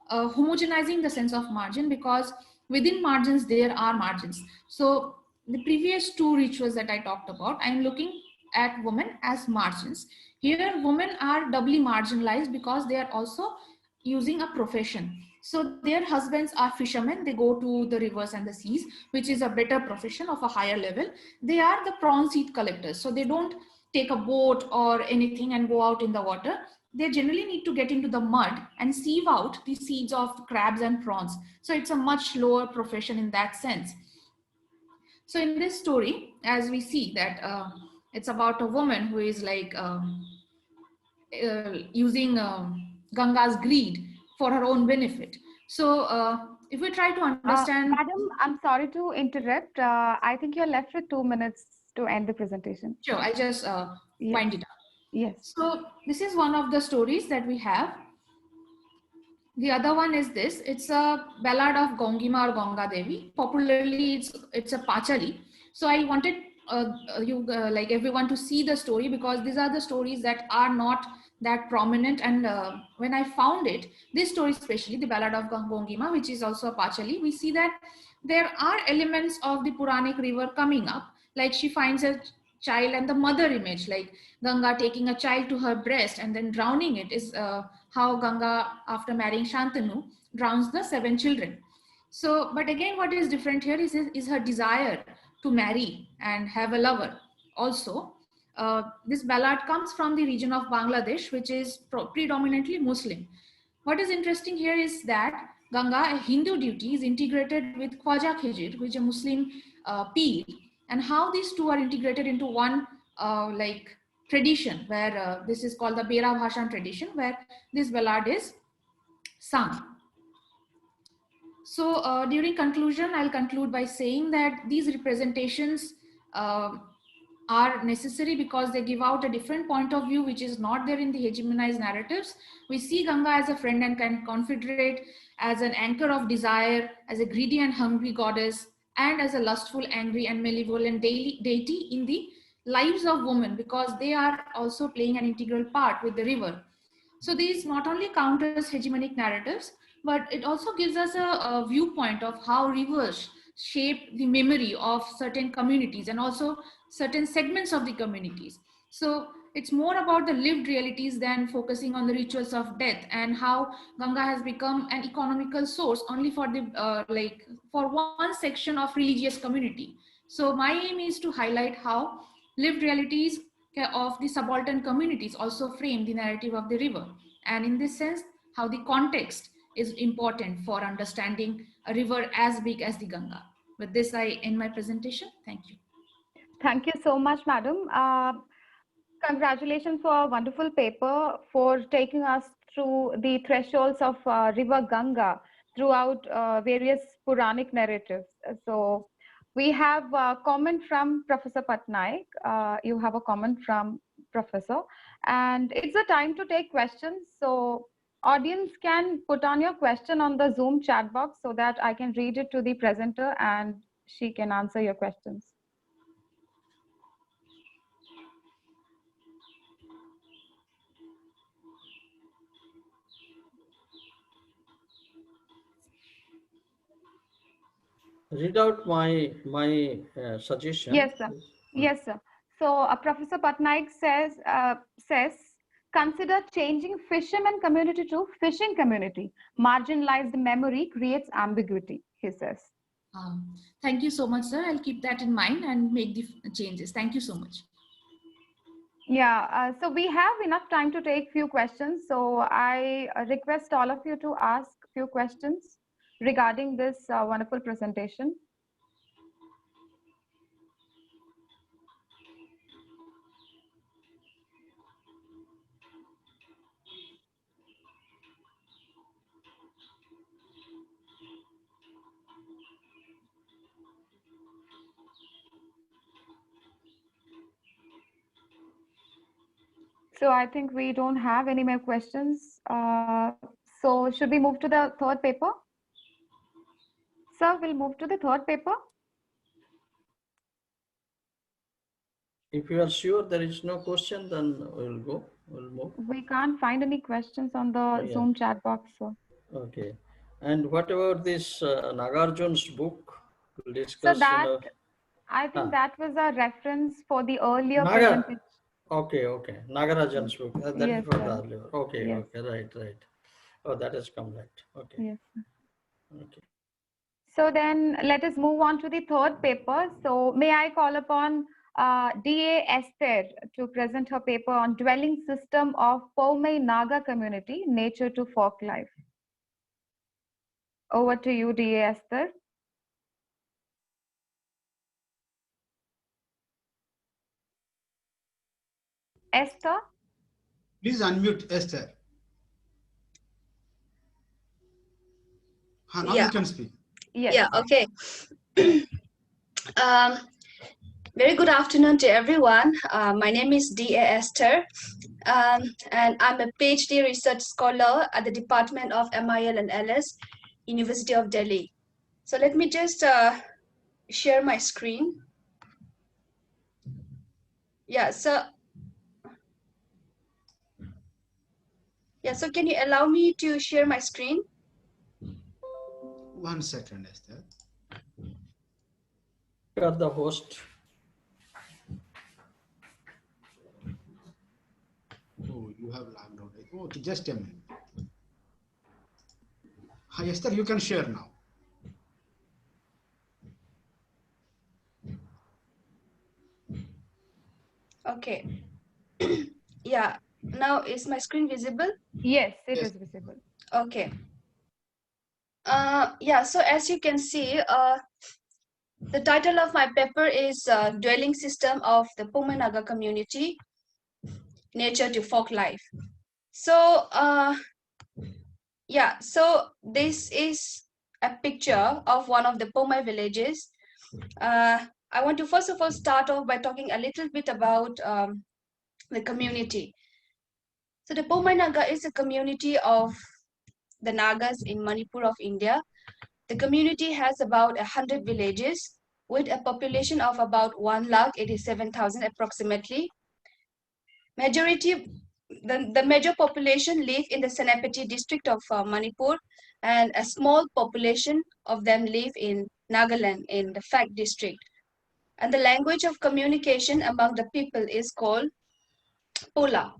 homogenizing the sense of margin, because within margins there are margins. So the previous two rituals that I talked about, I'm looking at women as margins. Here women are doubly marginalized because they are also using a profession. So their husbands are fishermen, they go to the rivers and the seas, which is a better profession of a higher level. They are the prawn seed collectors, so they don't take a boat or anything and go out in the water. They generally need to get into the mud and sieve out the seeds of crabs and prawns. So it's a much lower profession in that sense. So in this story, as we see that it's about a woman who is like using Ganga's greed for her own benefit. So if we try to understand, Madam, I'm sorry to interrupt. I think you're left with 2 minutes to end the presentation. sure, I just Yes. wind it up. Yes. So this is one of the stories that we have. The other one is this. It's a ballad of Gongima or Ganga Devi. Popularly, it's a Pachali. So I wanted like everyone to see the story, because these are the stories that are not that prominent. And when I found it, this story, especially the ballad of Gongima, which is also a Pachali, we see that there are elements of the Puranic river coming up. Like she finds a child, and the mother image, like Ganga taking a child to her breast and then drowning it, is how Ganga, after marrying Shantanu, drowns the 7 children. So, but again, what is different here is her desire to marry and have a lover. Also, this ballad comes from the region of Bangladesh, which is predominantly Muslim. What is interesting here is that Ganga, a Hindu deity, is integrated with Khwaja Khijir, which is a Muslim Peer, and how these two are integrated into one like tradition, where this is called the Bera Bhashan tradition, where this ballad is sung. So during conclusion, I'll conclude by saying that these representations are necessary because they give out a different point of view, which is not there in the hegemonized narratives. We see Ganga as a friend and confederate, as an anchor of desire, as a greedy and hungry goddess, and as a lustful, angry, and malevolent deity in the lives of women, because they are also playing an integral part with the river. So these not only counters hegemonic narratives, but it also gives us a viewpoint of how rivers shape the memory of certain communities and also certain segments of the communities. So it's more about the lived realities than focusing on the rituals of death, and how Ganga has become an economical source only for the like for one section of religious community. So my aim is to highlight how lived realities of the subaltern communities also frame the narrative of the river. And in this sense, how the context is important for understanding a river as big as the Ganga. With this, I end my presentation. Thank you. Thank you so much, madam. Congratulations for a wonderful paper, for taking us through the thresholds of River Ganga throughout various Puranic narratives. So we have a comment from Professor Patnaik. You have a comment from Professor. And it's a time to take questions. So audience can put on your question on the Zoom chat box so that I can read it to the presenter and she can answer your questions. Read out my suggestion. Yes, sir. Yes, sir. So Professor Patnaik says consider changing fisherman community to fishing community. Marginalized memory creates ambiguity, he says. Thank you so much, sir. I'll keep that in mind and make the changes. Thank you so much. Yeah, so we have enough time to take few questions. So I request all of you to ask few questions regarding this wonderful presentation. So I think we don't have any more questions. So should we move to the third paper? Sir, we'll move to the third paper. If you are sure there is no question, then we'll go. We'll move. We can't find any questions on the Oh, yeah. Zoom chat box. So. Okay. And what about this Nagarjun's book? We'll So discuss. that, I think that was a reference for the earlier Nagar. presentation. Okay. Nagarajan's book. That Yes, is for sir. the earlier. Okay. Yes. Okay. Right. Oh, that has come right. Okay. Yes. Okay. So then let us move on to the third paper. So may I call upon DA Esther to present her paper on dwelling system of Paumei Naga community, nature to folk life. Over to you, DA Esther. Esther? Please unmute Esther. Now Yeah. you can speak. Yes. Yeah, okay. Very good afternoon to everyone. My name is D.A. Esther, and I'm a PhD research scholar at the Department of MIL and LS, University of Delhi. So let me just share my screen. Yeah, so can you allow me to share my screen? 1 second, Esther. You are the host. Oh, you have logged out. Okay, just a minute. Hi, Esther, you can share now. Okay. Yeah, now is my screen visible? Yes, it Yes. is visible. Okay. Yeah, so as you can see, the title of my paper is Dwelling System of the Pomai Naga Community, Nature to Folk Life. So, yeah, so this is a picture of one of the Pomai villages. I want to first of all start off by talking a little bit about the community. So the Pomai Naga is a community of the Nagas in Manipur of India. The community has about 100 villages with a population of about 1,87,000 approximately. The major population live in the Senapati district of Manipur, and a small population of them live in Nagaland in the Phak district. And the language of communication among the people is called Pola.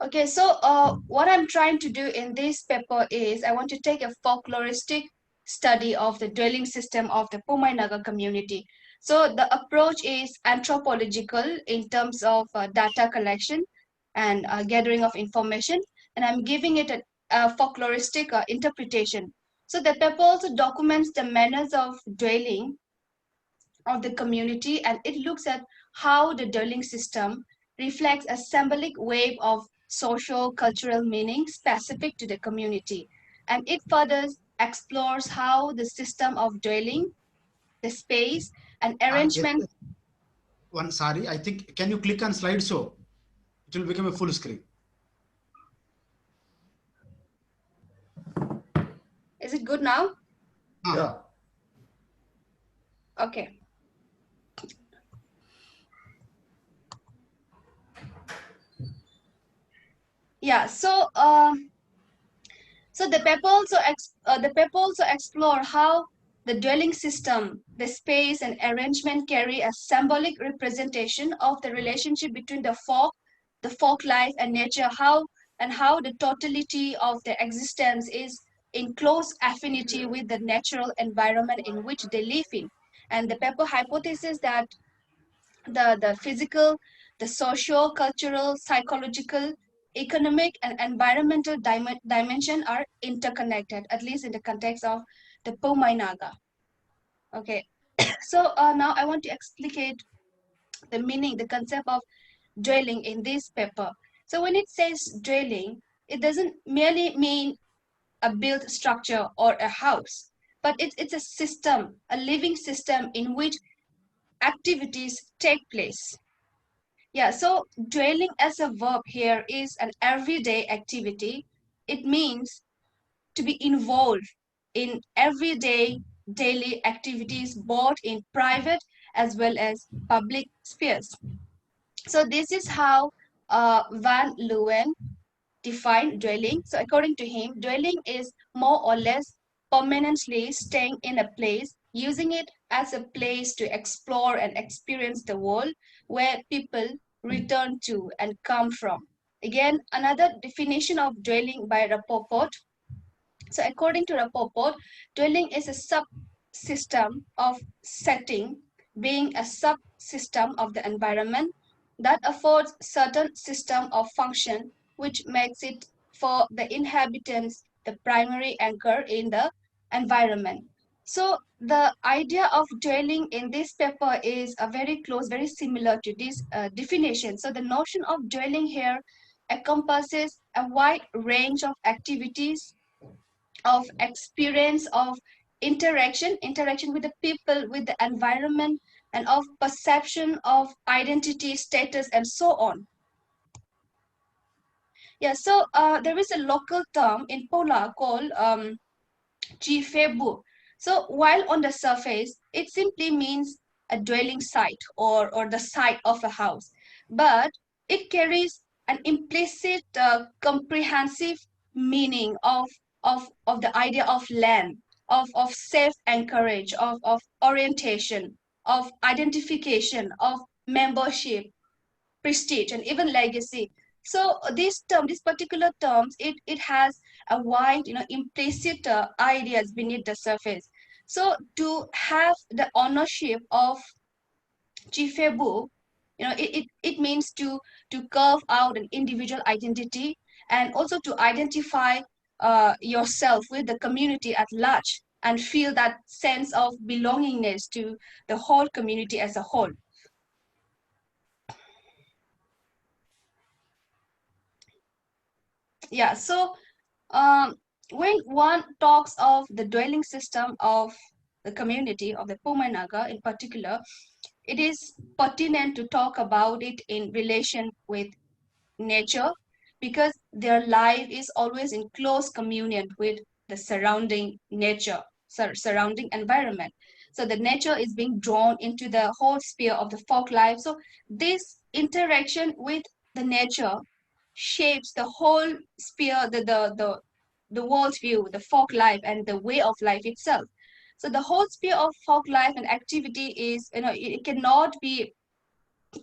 Okay, so what I'm trying to do in this paper is I want to take a folkloristic study of the dwelling system of the Pomai Naga community. So the approach is anthropological in terms of data collection and gathering of information, and I'm giving it a folkloristic interpretation. So the paper also documents the manners of dwelling of the community, and it looks at how the dwelling system reflects a symbolic wave of social cultural meaning specific to the community, and it further explores how the system of dwelling, the space and arrangement. Sorry, I think, can you click on slideshow? It will become a full screen. Is it good now? Yeah. Okay. Yeah, so the paper also explore how the dwelling system, the space and arrangement carry a symbolic representation of the relationship between the folk life and nature, how the totality of their existence is in close affinity with the natural environment in which they live in. And the paper hypothesis that the physical, the social, cultural, psychological, economic, and environmental dimension are interconnected, at least in the context of the Pomai Naga. Okay, so now I want to explicate the meaning, the concept of dwelling in this paper. So when it says dwelling, it doesn't merely mean a built structure or a house, but it's a system, a living system in which activities take place. Yeah, so dwelling as a verb here is an everyday activity. It means to be involved in everyday daily activities, both in private as well as public spheres. So this is how Van Leeuwen defined dwelling. So according to him, dwelling is more or less permanently staying in a place, using it as a place to explore and experience the world where people return to and come from. Again, another definition of dwelling by Rapoport. So according to Rapoport, dwelling is a subsystem of setting, being a subsystem of the environment that affords certain system of function, which makes it for the inhabitants the primary anchor in the environment. So the idea of dwelling in this paper is a very close, very similar to this definition. So the notion of dwelling here encompasses a wide range of activities of experience of interaction with the people, with the environment, and of perception of identity, status, and so on. Yeah, so there is a local term in Pola called Jifebu. So while on the surface, it simply means a dwelling site or the site of a house, but it carries an implicit comprehensive meaning of the idea of land, of safe anchorage, of orientation, of identification, of membership, prestige, and even legacy. So these particular terms, it has a wide, implicit ideas beneath the surface. So to have the ownership of Jifebu, it means to carve out an individual identity and also to identify yourself with the community at large and feel that sense of belongingness to the whole community as a whole. Yeah, so when one talks of the dwelling system of the community of the Pomai Naga in particular, it is pertinent to talk about it in relation with nature because their life is always in close communion with the surrounding nature, surrounding environment. So the nature is being drawn into the whole sphere of the folk life. So this interaction with the nature shapes the whole sphere, the world view, the folk life, and the way of life itself. So the whole sphere of folk life and activity is, it cannot be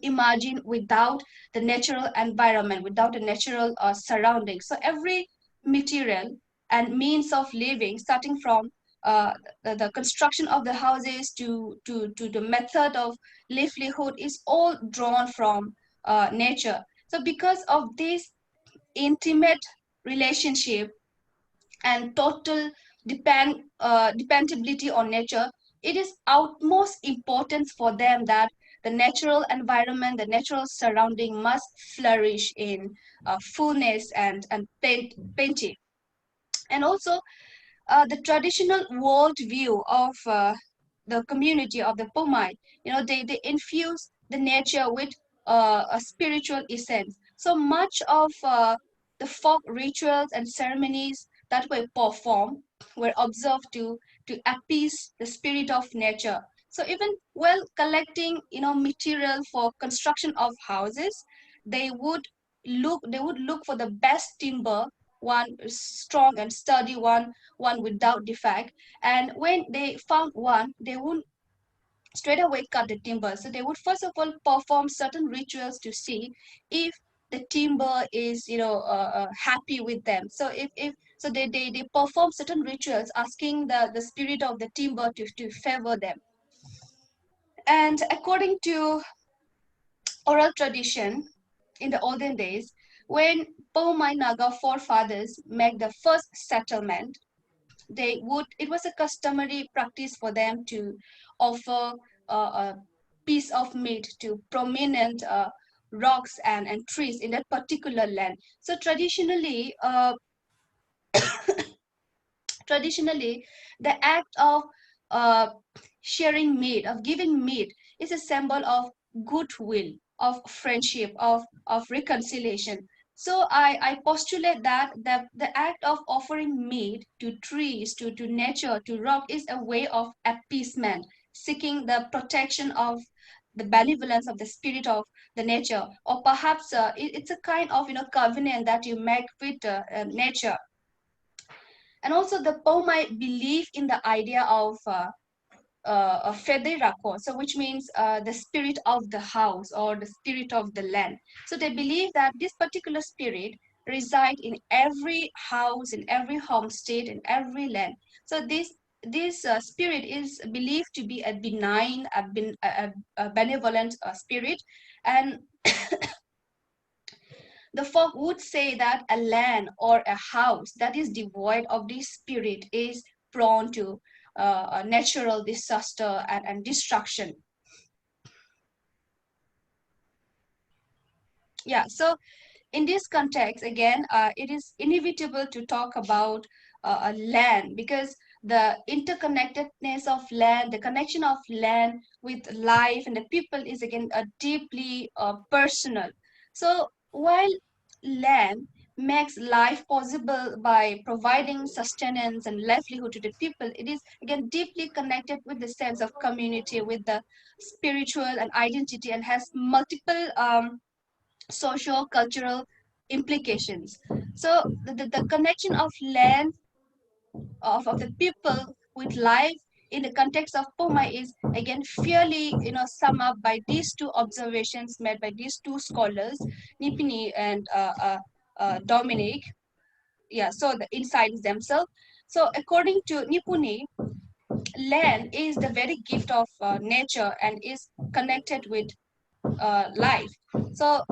imagined without the natural environment, without the natural surroundings. So every material and means of living, starting from the construction of the houses to the method of livelihood, is all drawn from nature. So because of this intimate relationship and total dependability on nature, it is utmost importance for them that the natural environment, the natural surrounding must flourish in fullness and plenty. And also the traditional world view of the community of the Pomai, they infuse the nature with a spiritual essence. So much of the folk rituals and ceremonies that were performed were observed to appease the spirit of nature. So even while collecting, material for construction of houses, they would look for the best timber, one strong and sturdy one without defect. And when they found one, they wouldn't straight away cut the timber. So they would first of all perform certain rituals to see if the timber is, happy with them. So if so they perform certain rituals asking the spirit of the timber to favor them. And according to oral tradition, in the olden days, when Pomai Naga forefathers make the first settlement, it was a customary practice for them to offer a piece of meat to prominent rocks and trees in that particular land. So traditionally, the act of uh, sharing meat, of giving meat, is a symbol of goodwill, of friendship, of reconciliation. So I postulate that the act of offering meat to trees, to nature, to rock is a way of appeasement, seeking the protection of the benevolence of the spirit of the nature, or perhaps it's a kind of covenant that you make with nature. And also the Pomai believe in the idea of Federako, so which means the spirit of the house or the spirit of the land. So they believe that this particular spirit reside in every house, in every homestead, in every land. So this spirit is believed to be a benign, a benevolent spirit, and the folk would say that a land or a house that is devoid of this spirit is prone to a natural disaster and destruction. Yeah, so in this context, again, it is inevitable to talk about land, because the interconnectedness of land, the connection of land with life and the people is again deeply personal. So while land makes life possible by providing sustenance and livelihood to the people, it is again deeply connected with the sense of community, with the spiritual and identity, and has multiple socio-cultural implications. So the connection of land of the people with life in the context of Poma is again fairly sum up by these two observations made by these two scholars, Nipini and Dominic. Yeah, so the insights themselves. So according to Nipuni, land is the very gift of nature and is connected with life. So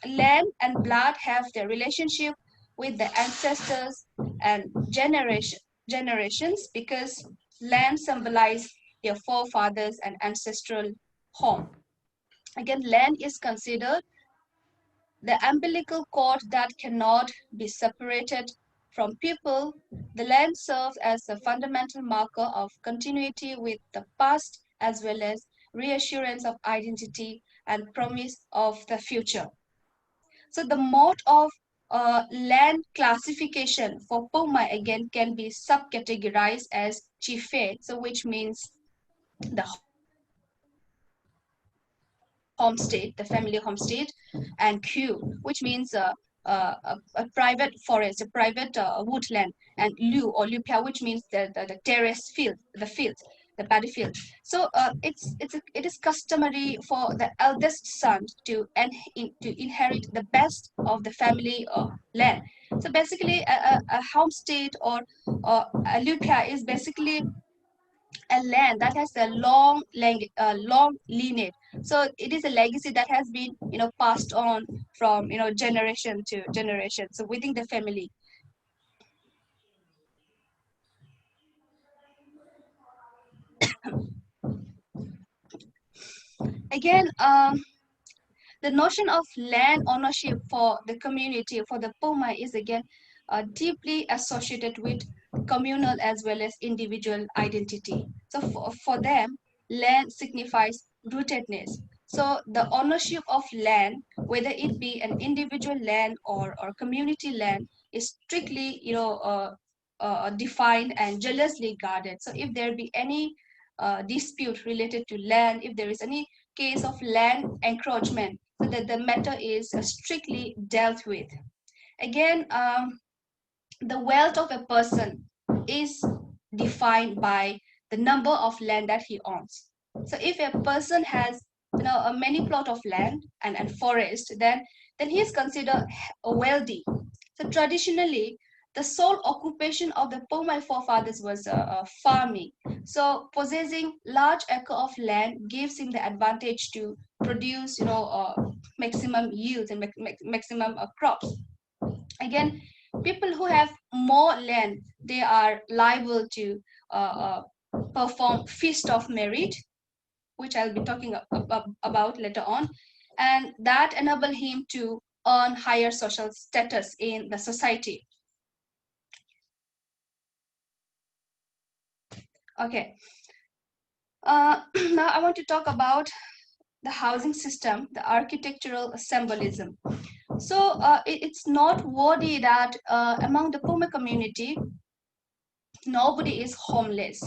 land and blood have their relationship with the ancestors and generations, because land symbolize their forefathers and ancestral home. Again, land is considered the umbilical cord that cannot be separated from people. The land serves as a fundamental marker of continuity with the past, as well as reassurance of identity and promise of the future. So the mode of land classification for Poma again can be subcategorized as Chife, so which means the homestead, the family homestead, and Q, which means a private forest, a private woodland, and Lu or Lupia, which means the terrace field, the paddy field. So it is customary for the eldest son to inherit the best of the family land. So basically, a homestead or a Lupia is basically a land that has a long lineage. So it is a legacy that has been passed on from generation to generation, so within the family. Again, the notion of land ownership for the community, for the Poma, is again deeply associated with communal as well as individual identity. So for them, land signifies rootedness. So the ownership of land, whether it be an individual land or community land, is strictly defined and jealously guarded. So if there be any dispute related to land, if there is any case of land encroachment, so that the matter is strictly dealt with. Again, the wealth of a person is defined by the number of land that he owns. So if a person has a many plot of land and forest, then he is considered wealthy. So traditionally, the sole occupation of the Pomai forefathers was farming. So possessing large acre of land gives him the advantage to produce maximum yields and maximum crops. Again, people who have more land, they are liable to perform feast of merit, which I'll be talking about later on, and that enable him to earn higher social status in the society. Okay. Now I want to talk about the housing system, the architectural symbolism. So it's not worthy that among the Poma community, nobody is homeless.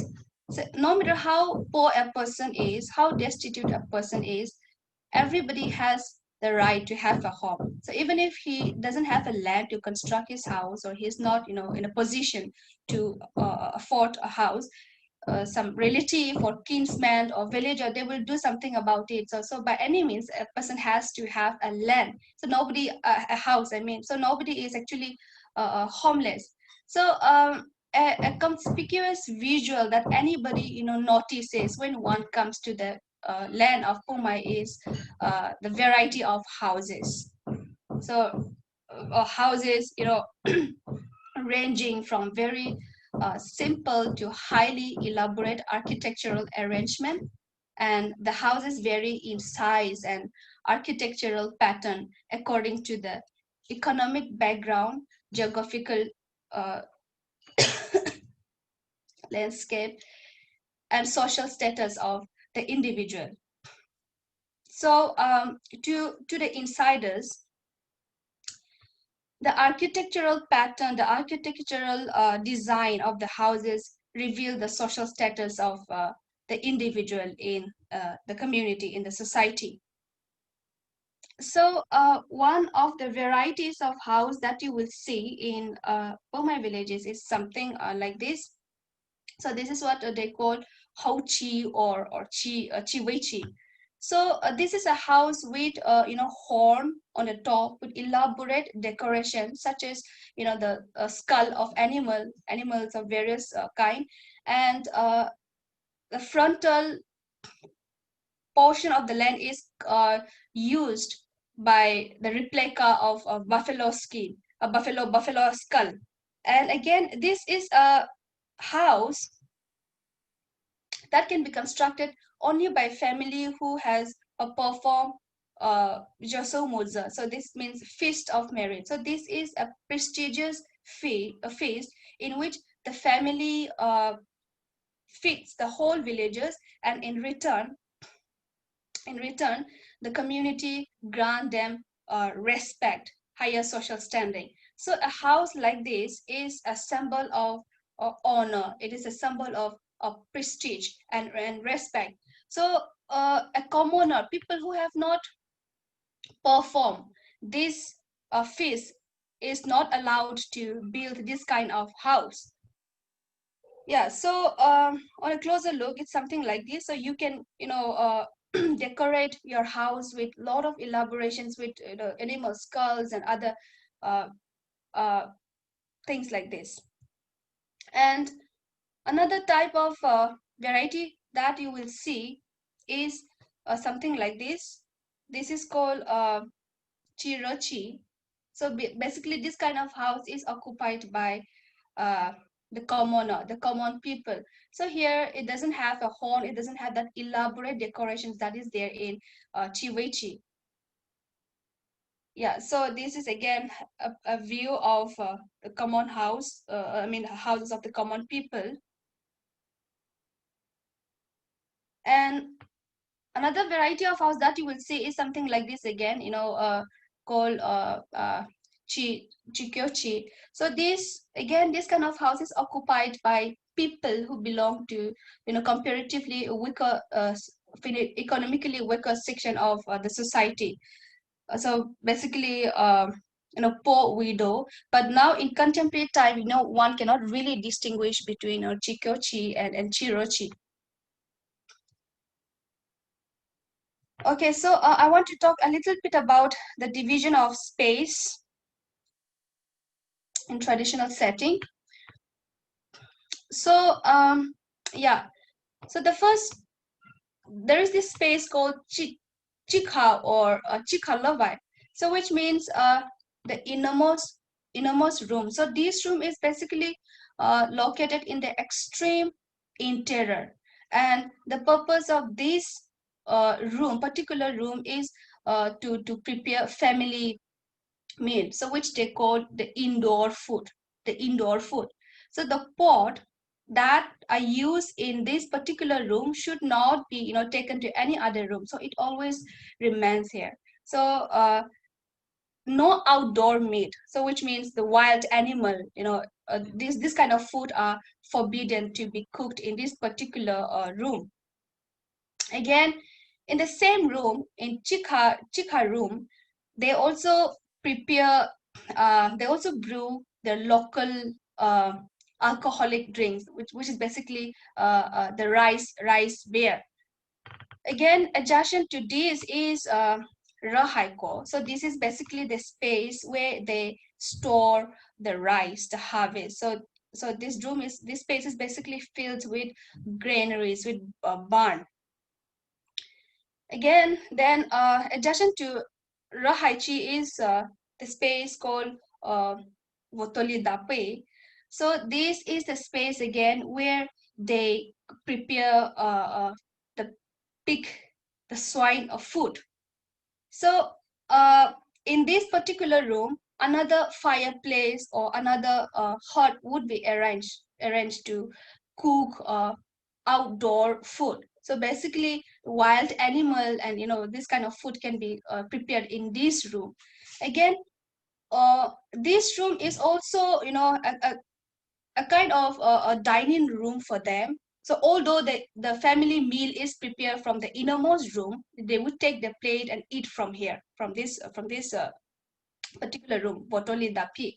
So no matter how poor a person is, how destitute a person is, everybody has the right to have a home. So even if he doesn't have a land to construct his house, or he's not in a position to afford a house, some relative or kinsman or villager, they will do something about it. So by any means, a person has to have a land. So nobody, a house, I mean, so nobody is actually homeless. So a conspicuous visual that anybody notices when one comes to the land of Poma is the variety of houses. So houses, ranging from very simple to highly elaborate architectural arrangement, and the houses vary in size and architectural pattern according to the economic background, geographical landscape, and social status of the individual. So to the insiders, the architectural pattern, the architectural design of the houses reveal the social status of the individual in the community, in the society. So one of the varieties of house that you will see in Burma villages is something like this. So this is what they call hauchi or chiwechi. So this is a house with horn on the top with elaborate decoration such as the skull of animals of various kind, and the frontal portion of the land is used by the replica of a buffalo skin, a buffalo skull. And again, this is a house that can be constructed only by family who has performed Joso Moza. So this means feast of merit. So this is a prestigious feast in which the family feeds the whole villagers, and in return, the community grant them respect, higher social standing. So a house like this is a symbol of honor. It is a symbol of prestige and respect. So a commoner, people who have not performed this feast, is not allowed to build this kind of house. Yeah, so on a closer look, it's something like this. So you can, decorate your house with a lot of elaborations with animal skulls and other things like this. And another type of variety that you will see is something like this. This is called chirochi. So basically, this kind of house is occupied by the commoner, the common people. So here it doesn't have a horn, it doesn't have that elaborate decorations that is there in Chiwechi. Yeah, so this is again a view of the common house, houses of the common people. And another variety of house that you will see is something like this again, called chikyochi. So this kind of house is occupied by people who belong to comparatively weaker, economically weaker section of the society. So basically, poor widow. But now in contemporary time, one cannot really distinguish between chikyochi and chirochi. Okay, so I want to talk a little bit about the division of space in traditional setting. So yeah, so there is this space called chikha or chikha lavai, so which means the innermost room. So this room is basically located in the extreme interior, and the purpose of this particular room is to prepare family meal, so which they call the indoor food. So the pot that are used in this particular room should not be taken to any other room, so it always remains here. So no outdoor meat, so which means the wild animal, this kind of food are forbidden to be cooked in this particular room. Again, in the same room, in chikha room, they also prepare, they also brew the local alcoholic drinks, which is basically the rice beer. Again, adjacent to this is rahaiko. So this is basically the space where they store the rice, the harvest. So this space is basically filled with granaries, with barn. Again, then adjacent to Rahaichi is the space called Votoli Dape. So this is the space again where they prepare the pig, the swine of food. So in this particular room, another fireplace or another hut would be arranged to cook outdoor food. So basically wild animal and this kind of food can be prepared in this room. Again, this room is also a kind of a dining room for them. So although the family meal is prepared from the innermost room, they would take the plate and eat from here, from this particular room, Botoli Dapi.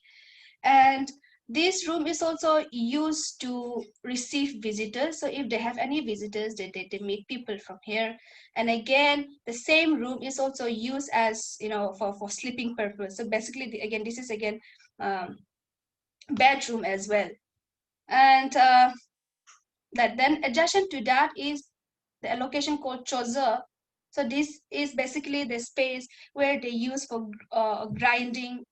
And this room is also used to receive visitors. So if they have any visitors, they meet people from here. And again, the same room is also used as, for sleeping purpose. So basically, again, this is again bedroom as well. And that then adjacent to that is the allocation called choza. So this is basically the space where they use for grinding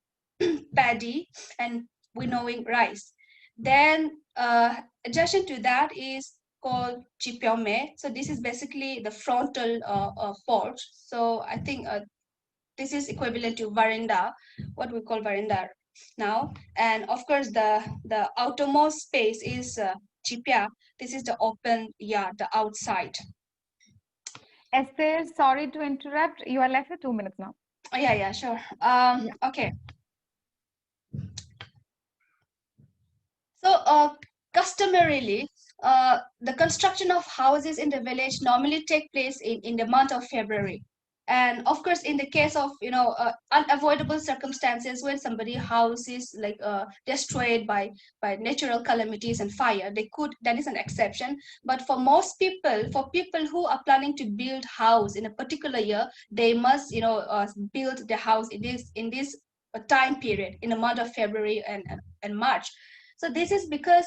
paddy and winnowing rice. Then adjacent to that is called chipyome. So this is basically the frontal porch. So I think this is equivalent to veranda, what we call veranda now. And of course, the outermost space is chipya. This is the open yard, the outside. Esther, sorry to interrupt. You are left with 2 minutes now. Oh, yeah, sure. Okay. So customarily, the construction of houses in the village normally take place in the month of February. And of course, in the case of unavoidable circumstances when somebody's house is like destroyed by natural calamities and fire, that is an exception. But for most people, for people who are planning to build house in a particular year, they must build the house in this time period in the month of February and March. So this is because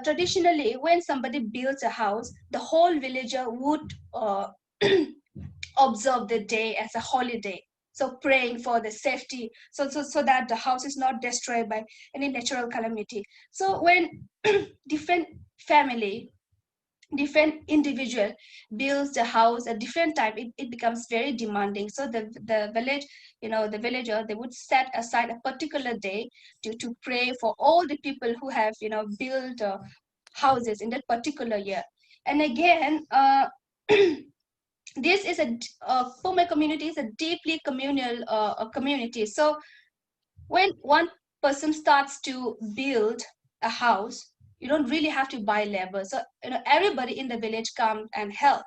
traditionally when somebody builds a house, the whole villager would observe the day as a holiday, so praying for the safety, so that the house is not destroyed by any natural calamity. So when different family, different individual builds the house at different time, it becomes very demanding. So the village, the villager, they would set aside a particular day to pray for all the people who have built houses in that particular year. And again, this is Pome community is a deeply communal community. So when one person starts to build a house, you don't really have to buy labor. So everybody in the village come and help.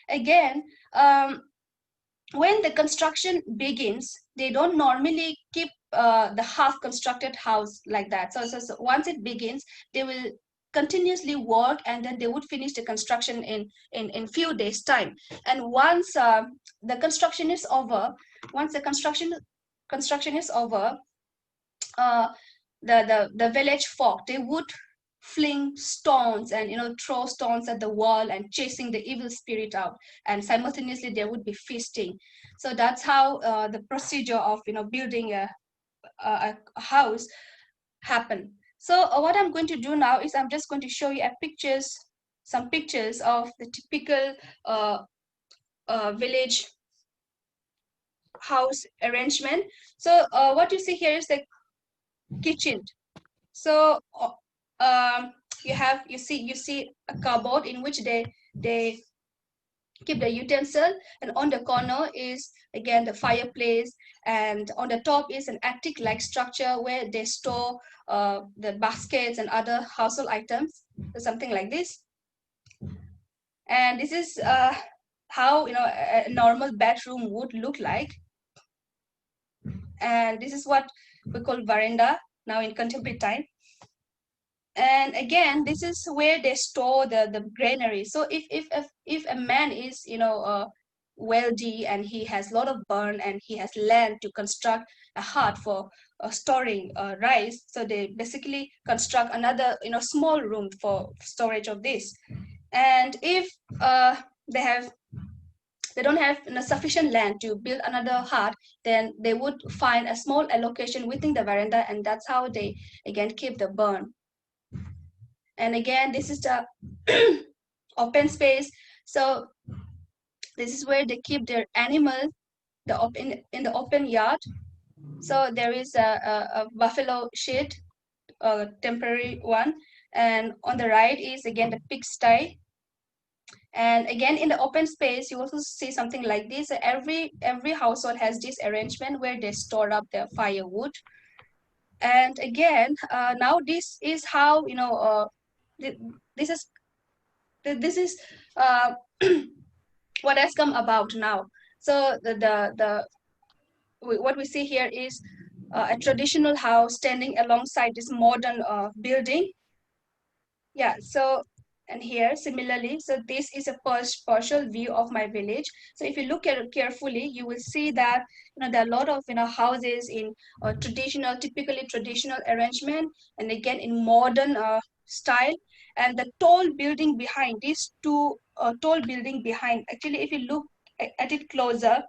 Again, when the construction begins, they don't normally keep the half constructed house like that. So once it begins, they will continuously work, and then they would finish the construction in few days time. And once the construction is over, the village folk, they would fling stones and throw stones at the wall and chasing the evil spirit out, and simultaneously they would be feasting. So that's how the procedure of building a house happen. So what I'm going to do now is I'm just going to show you some pictures of the typical village house arrangement. So what you see here is the kitchen. So you see a cupboard in which they keep the utensil, and on the corner is again the fireplace, and on the top is an attic-like structure where they store the baskets and other household items, so something like this. And this is how a normal bedroom would look like. And this is what we call veranda now in contemporary time. And again, this is where they store the granary. So if a man is wealthy and he has a lot of barn and he has land to construct a hut for storing rice, so they basically construct another small room for storage of this. And if they don't have sufficient land to build another hut, then they would find a small allocation within the veranda, and that's how they again keep the barn. And again, this is the open space. So this is where they keep their animals, in the open yard. So there is a buffalo shed, a temporary one, And on the right is again the pigsty. And again, in the open space, you also see something like this. Every household has this arrangement where they store up their firewood. And again, now this is how, you know, this is what has come about now. So what we see here is a traditional house standing alongside this modern building. Yeah, so, and here similarly, so this is a partial view of my village. So if you look at it carefully, you will see that, you know, there are a lot of, you know, houses in typically traditional arrangement, and again in modern style. And the tall building behind, these two tall building behind, actually if you look at it closer,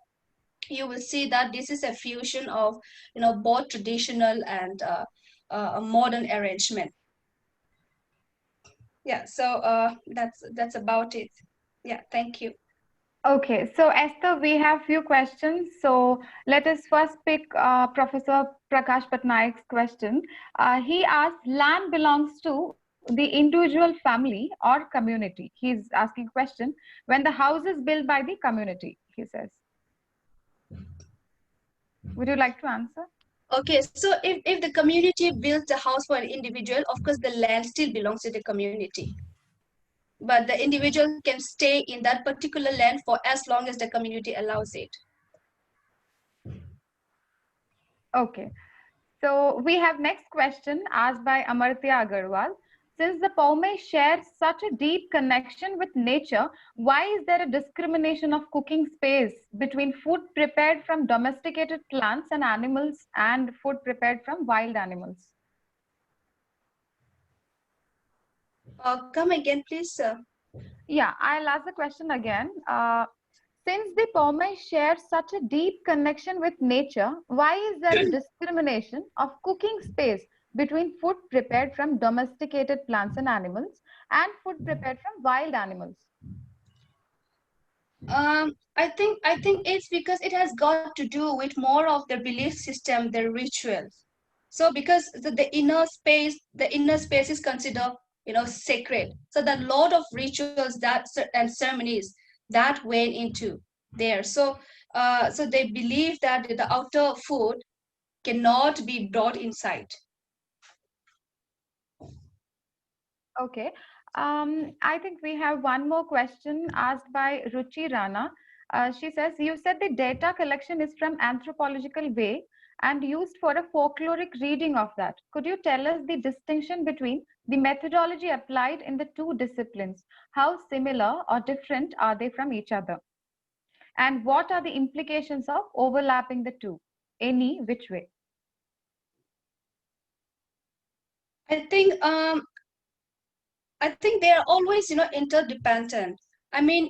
you will see that this is a fusion of, you know, both traditional and a modern arrangement. Yeah, so that's about it. Yeah, thank you. Okay, so Esther, we have few questions. So let us first pick Professor Prakash Patnaik's question. He asked, land belongs to the individual family or community. He's asking question, when the house is built by the community, he says. Would you like to answer? Okay, so if the community builds a house for an individual, of course the land still belongs to the community. But the individual can stay in that particular land for as long as the community allows it. Okay, so we have next question asked by Amartya Agarwal. Since the Paumei share such a deep connection with nature, why is there a discrimination of cooking space between food prepared from domesticated plants and animals and food prepared from wild animals? Come again, please, sir. Yeah, I'll ask the question again. Since the Paumei share such a deep connection with nature, why is there a discrimination of cooking space between food prepared from domesticated plants and animals and food prepared from wild animals? I think it's because it has got to do with more of the belief system, the rituals. So because the inner space is considered, you know, sacred. So that lot of rituals that and ceremonies that went into there. So so they believe that the outer food cannot be brought inside. Okay. I think we have one more question asked by Ruchi Rana. She says, you said the data collection is from anthropological way and used for a folkloric reading of that. Could you tell us the distinction between the methodology applied in the two disciplines? How similar or different are they from each other? And what are the implications of overlapping the two? Any which way? I think they are always, you know, interdependent. I mean,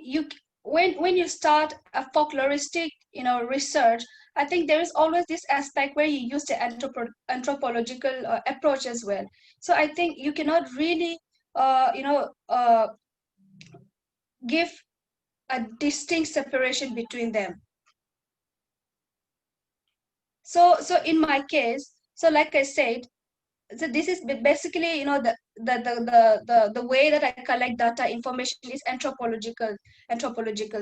when you start a folkloristic, you know, research, I think there is always this aspect where you use the anthropological approach as well. So I think you cannot really, you know, give a distinct separation between them. So in my case, so like I said, so this is basically, you know, the way that I collect data information is anthropological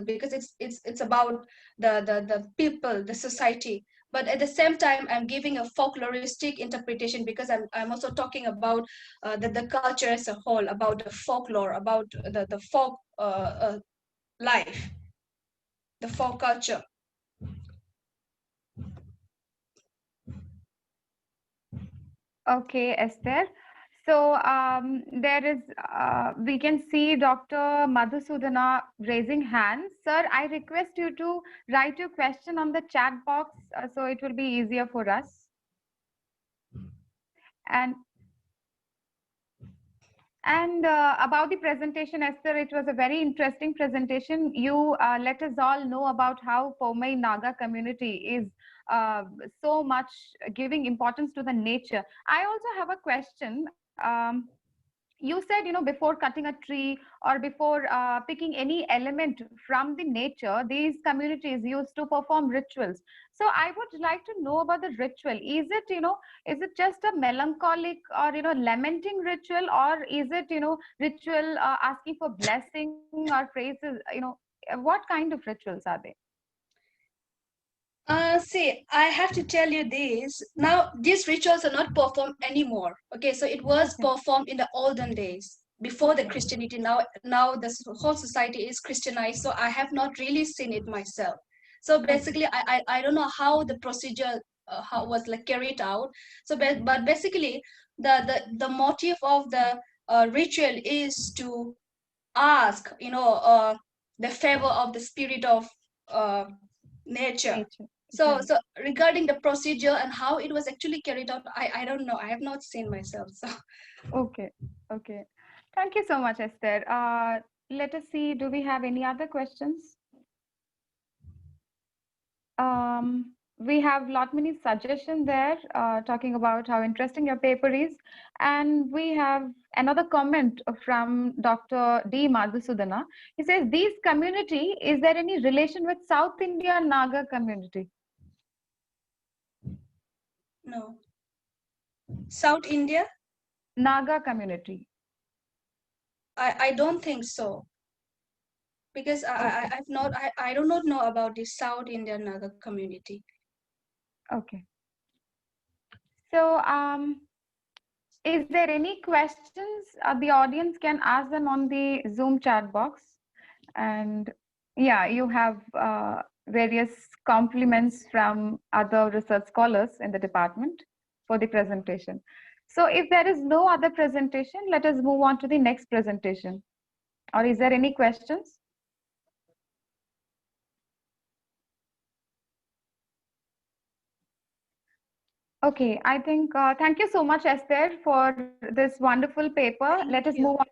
because it's about the people, the society. But at the same time, I'm giving a folkloristic interpretation because I'm also talking about the culture as a whole, about the folklore, about the folk life, the folk culture. Okay, Esther. So there is, we can see Dr. Madhusudana raising hands. Sir, I request you to write your question on the chat box so it will be easier for us. And about the presentation, Esther, it was a very interesting presentation. You let us all know about how Paumei Naga community is so much giving importance to the nature. I also have a question. you said, before cutting a tree or before picking any element from the nature, these communities used to perform rituals. So I would like to know about the ritual. Is it just a melancholic or, lamenting ritual, or is it, ritual asking for blessing or praises? What kind of rituals are they? See, I have to tell you this. Now, these rituals are not performed anymore. Okay, so it was Okay. performed in the olden days before the Okay. Christianity. Now the whole society is Christianized, so I have not really seen it myself. So Okay. basically, I don't know how the procedure how was like carried out. So, but basically, the motive of the ritual is to ask, the favor of the spirit of uh, nature. Nature. So, Right. so regarding the procedure and how it was actually carried out, I don't know. I have not seen myself. So, Okay. Okay. Thank you so much, Esther. Let us see. Do we have any other questions? We have lot many suggestions there, talking about how interesting your paper is, and we have another comment from Dr. D. Madhusudana. He says, "These community, is there any relation with South India Naga community?" no. South India, Naga community. I don't think so because Okay. I do not know about the South Indian Naga community. Okay. So, is there any questions the audience can ask them on the Zoom chat box? And yeah, you have various compliments from other research scholars in the department for the presentation. So if there is no other presentation, let us move on to the next presentation. Or is there any questions? Okay, I think thank you so much, Esther, for this wonderful paper. Thank Let us you. move on.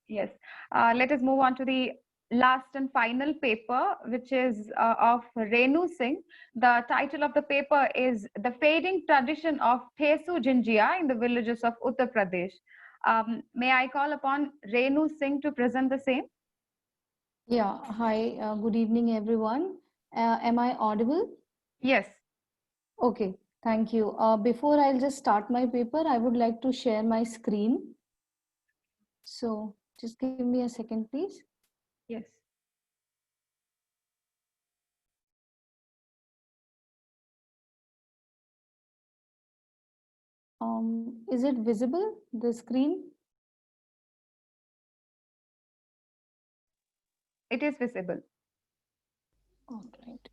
Yes, let us move on to the last and final paper, which is of Renu Singh. The title of the paper is "The Fading Tradition of Thesu Jinjia in the Villages of Uttar Pradesh." May I call upon Renu Singh to present the same? Yeah, hi, good evening, everyone. Am I audible? Yes. Okay, thank you. Before I'll just start my paper, I would like to share my screen. So just give me a second, please. Yes. Is it visible, the screen? It is visible. All right.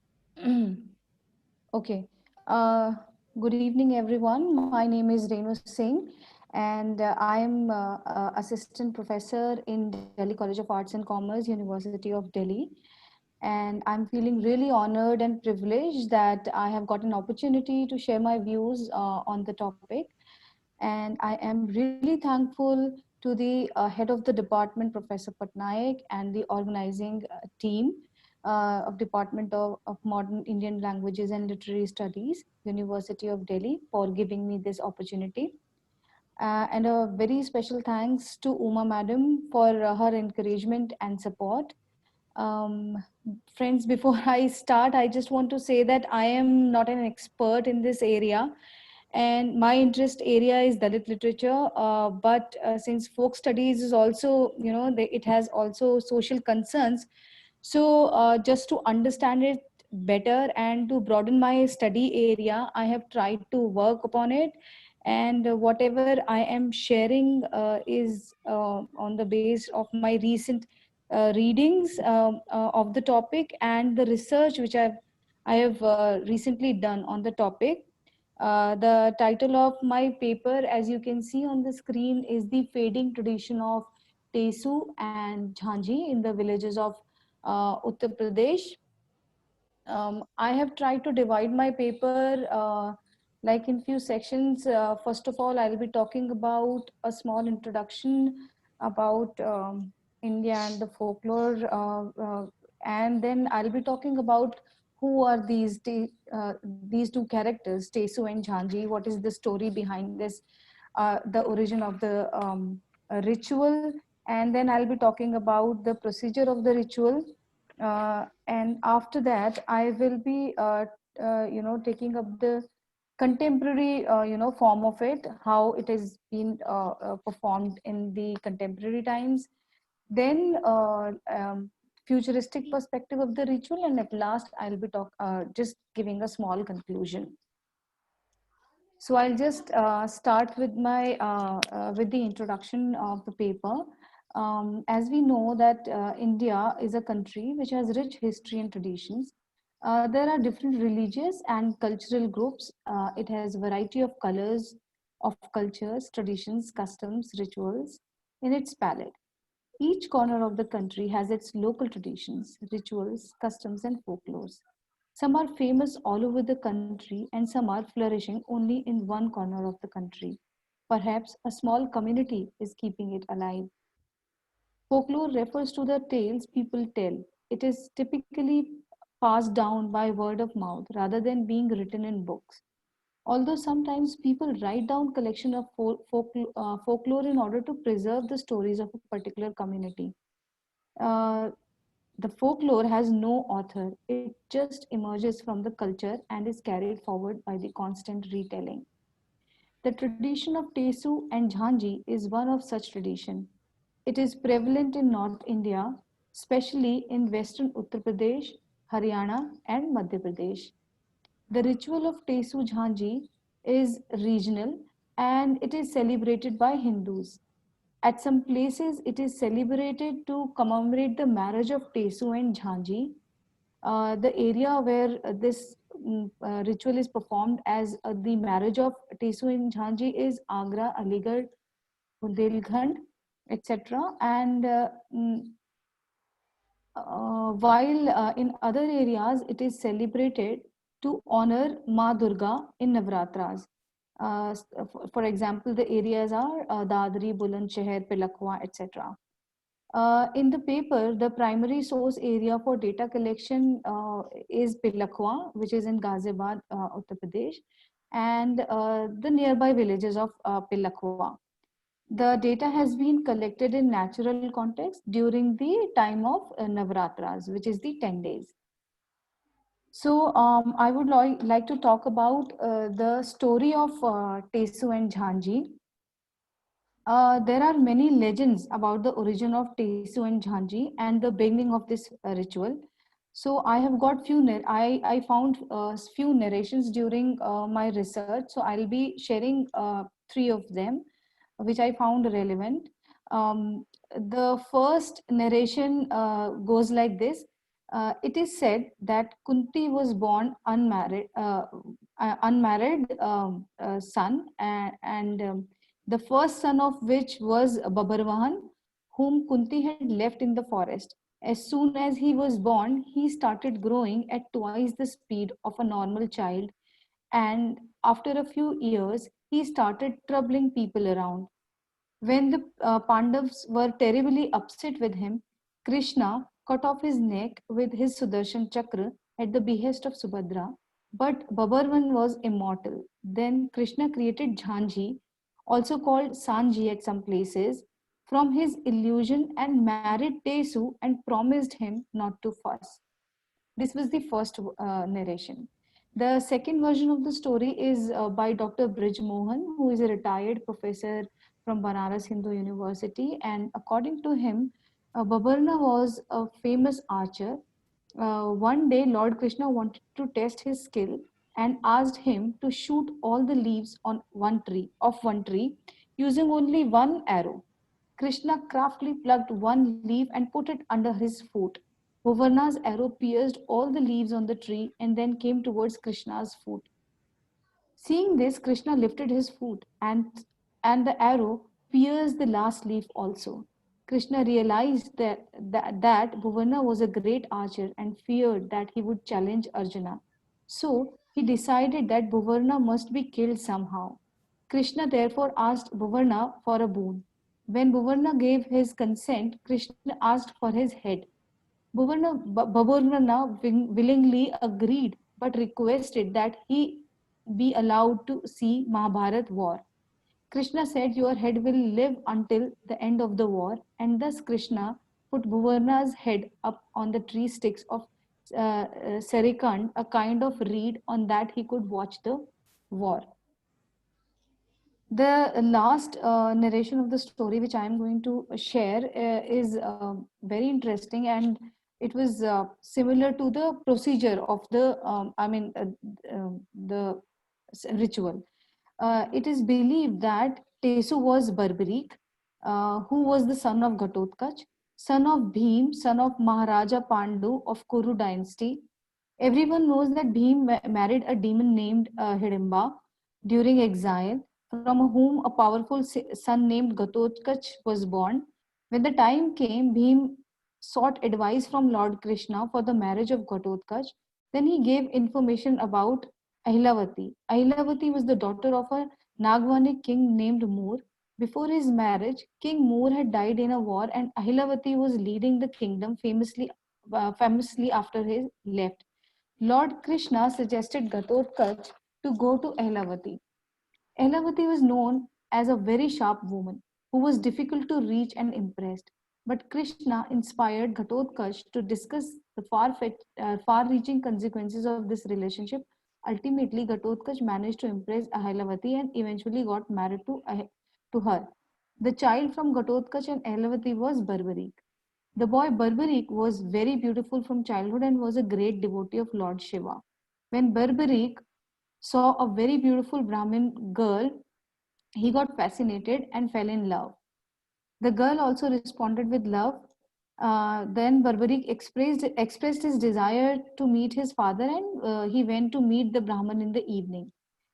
Okay. Uh, Good evening, everyone. My name is Renu Singh, and I am assistant professor in Delhi College of Arts and Commerce, University of Delhi. And I'm feeling really honored and privileged that I have got an opportunity to share my views on the topic. And I am really thankful to the head of the department, Professor Patnaik, and the organizing team of Department of Modern Indian Languages and Literary Studies, University of Delhi, for giving me this opportunity. And a very special thanks to Uma Madam for her encouragement and support. Um, Friends, before I start, I just want to say that I am not an expert in this area, and my interest area is Dalit literature. But since folk studies is also, it has also social concerns. So just to understand it better and to broaden my study area, I have tried to work upon it. And whatever I am sharing is on the base of my recent readings of the topic and the research which I have recently done on the topic. The title of my paper, as you can see on the screen, is "The Fading Tradition of Tesu and Jhanji in the Villages of Uttar Pradesh." I have tried to divide my paper like in few sections. First of all, I'll be talking about a small introduction about India and the folklore, and then I'll be talking about who are these two characters, Tesu and Jhanji. What is the story behind this? The origin of the ritual, and then I'll be talking about the procedure of the ritual. And after that, I will be, taking up the contemporary, form of it, how it has been performed in the contemporary times. Then futuristic perspective of the ritual, and at last I'll be just giving a small conclusion. So I'll just start with my with the introduction of the paper. As we know that India is a country which has rich history and traditions. There are different religious and cultural groups. It has a variety of colors, of cultures, traditions, customs, rituals in its palette. Each corner of the country has its local traditions, rituals, customs, and folklores. Some are famous all over the country, and some are flourishing only in one corner of the country. Perhaps a small community is keeping it alive. Folklore refers to the tales people tell. It is typically passed down by word of mouth rather than being written in books. Although sometimes people write down collection of folklore in order to preserve the stories of a particular community. Uh, the folklore has no author. It just emerges from the culture and is carried forward by the constant retelling. The tradition of Tesu and Jhanji is one of such tradition. It is prevalent in North India, especially in western Uttar Pradesh, Haryana, and Madhya Pradesh. The ritual of Tesu Jhanji is regional and it is celebrated by Hindus. At some places, it is celebrated to commemorate the marriage of Tesu and Jhanji. The area where this ritual is performed as the marriage of Tesu and Jhanji is Agra, Aligarh, Bundelkhand, etc. And while in other areas, it is celebrated to honor Ma Durga in Navratras. For example, the areas are Dadri, Bulandshahr, Pilakwa, etc. In the paper, the primary source area for data collection is Pilakwa, which is in Ghaziabad, Uttar Pradesh, and the nearby villages of Pilakwa. The data has been collected in natural context during the time of Navratras, which is the 10 days. So I would like to talk about the story of Tesu and Jhanji. There are many legends about the origin of Tesu and Jhanji and the beginning of this ritual. So I have got I found few narrations during my research. So I'll be sharing three of them, which I found relevant. The first narration goes like this. It is said that Kunti was born unmarried son, and the first son of which was Babarvahan, whom Kunti had left in the forest. As soon as he was born, he started growing at twice the speed of a normal child, and after a few years, he started troubling people around. When the Pandavas were terribly upset with him, Krishna cut off his neck with his Sudarshan Chakra at the behest of Subhadra. But Babarvan was immortal. Then Krishna created Jhanji, also called Sanji at some places, from his illusion and married Tesu and promised him not to fuss. This was the first narration. The second version of the story is by Dr. Brij Mohan, who is a retired professor from Banaras Hindu University. And according to him, Babarna was a famous archer. One day, Lord Krishna wanted to test his skill and asked him to shoot all the leaves on one tree using only one arrow. Krishna craftily plucked one leaf and put it under his foot. Bhuvarna's arrow pierced all the leaves on the tree and then came towards Krishna's foot. Seeing this, Krishna lifted his foot and the arrow pierced the last leaf also. Krishna realized that Bhuvarna was a great archer and feared that he would challenge Arjuna. So he decided that Bhuvarna must be killed somehow. Krishna therefore asked Bhuvarna for a boon. When Bhuvarna gave his consent, Krishna asked for his head. Bhuvarna willingly agreed but requested that he be allowed to see Mahabharat war. Krishna said, "Your head will live until the end of the war." And thus Krishna put Bhuvarna's head up on the tree sticks of Serikand, a kind of reed on that he could watch the war. The last narration of the story, which I am going to share, is very interesting, and it was similar to the procedure of the, the ritual. It is believed that Tesu was Barbarik, who was the son of Ghatotkach, son of Bhim, son of Maharaja Pandu of Kuru dynasty. Everyone knows that Bhim married a demon named Hidimba during exile, from whom a powerful son named Ghatotkach was born. When the time came, Bhim sought advice from Lord Krishna for the marriage of Ghatotkach. Then he gave information about Ahilavati. Ahilavati was the daughter of a Nagvani king named Moor. Before his marriage, King Moor had died in a war, and Ahilavati was leading the kingdom famously after his left. Lord Krishna suggested Ghatotkach to go to Ahilavati. Ailavati was known as a very sharp woman who was difficult to reach and impress. But Krishna inspired Ghatotkacha to discuss the far-reaching consequences of this relationship. Ultimately, Ghatotkacha managed to impress Ailavati and eventually got married to her. The child from Ghatotkacha and Ailavati was Barbarik. The boy Barbarik was very beautiful from childhood and was a great devotee of Lord Shiva. When Barbarik saw a very beautiful Brahmin girl, he got fascinated and fell in love. The girl also responded with love. Then Barbarik expressed his desire to meet his father, and he went to meet the Brahman in the evening.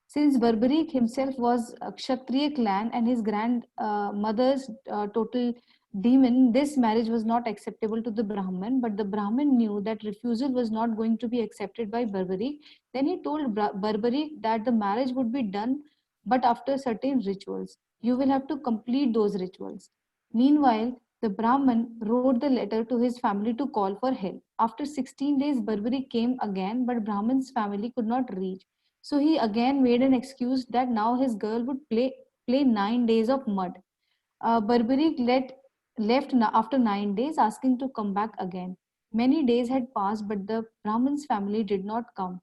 Since Barbarik himself was a Kshatriya clan and his grandmother's total demon, this marriage was not acceptable to the Brahman. But the Brahman knew that refusal was not going to be accepted by Barbarik. Then he told Barbarik that the marriage would be done, but after certain rituals. You will have to complete those rituals. Meanwhile, the Brahman wrote the letter to his family to call for help. After 16 days, Barbarik came again, but Brahman's family could not reach. So he again made an excuse that now his girl would play 9 days of mud. Barbarik left after 9 days, asking to come back again. Many days had passed, but the Brahman's family did not come.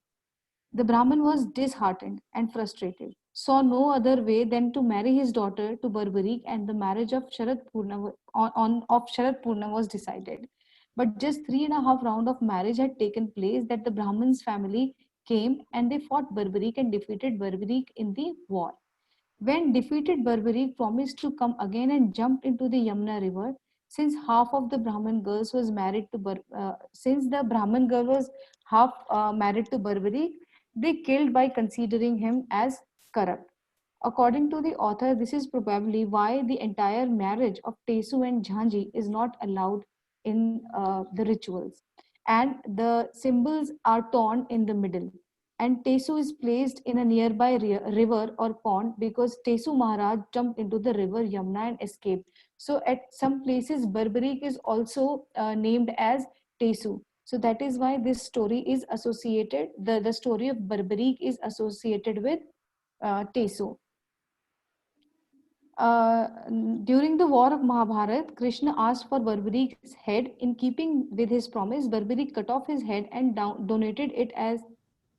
The Brahman was disheartened and frustrated, saw no other way than to marry his daughter to Barbarik, and the marriage of Sharad Purna was decided. But just 3.5 rounds of marriage had taken place that the Brahman's family came and they fought Barbarik and defeated Barbarik in the war. When defeated, Barbarik promised to come again and jumped into the Yamuna river. Since half of the Brahman girls was married to since the Brahman girl was half married to Barbarik, they killed by considering him as corrupt. According to the author, this is probably why the entire marriage of Tesu and Jhanji is not allowed in the rituals. And the symbols are torn in the middle. And Tesu is placed in a nearby river or pond because Tesu Maharaj jumped into the river Yamuna and escaped. So at some places, Barbarik is also named as Tesu. So that is why this story is associated, the story of Barbarik is associated with Tesu. During the war of Mahabharat, Krishna asked for Barbarik's head. In keeping with his promise, Barbarik cut off his head and donated it as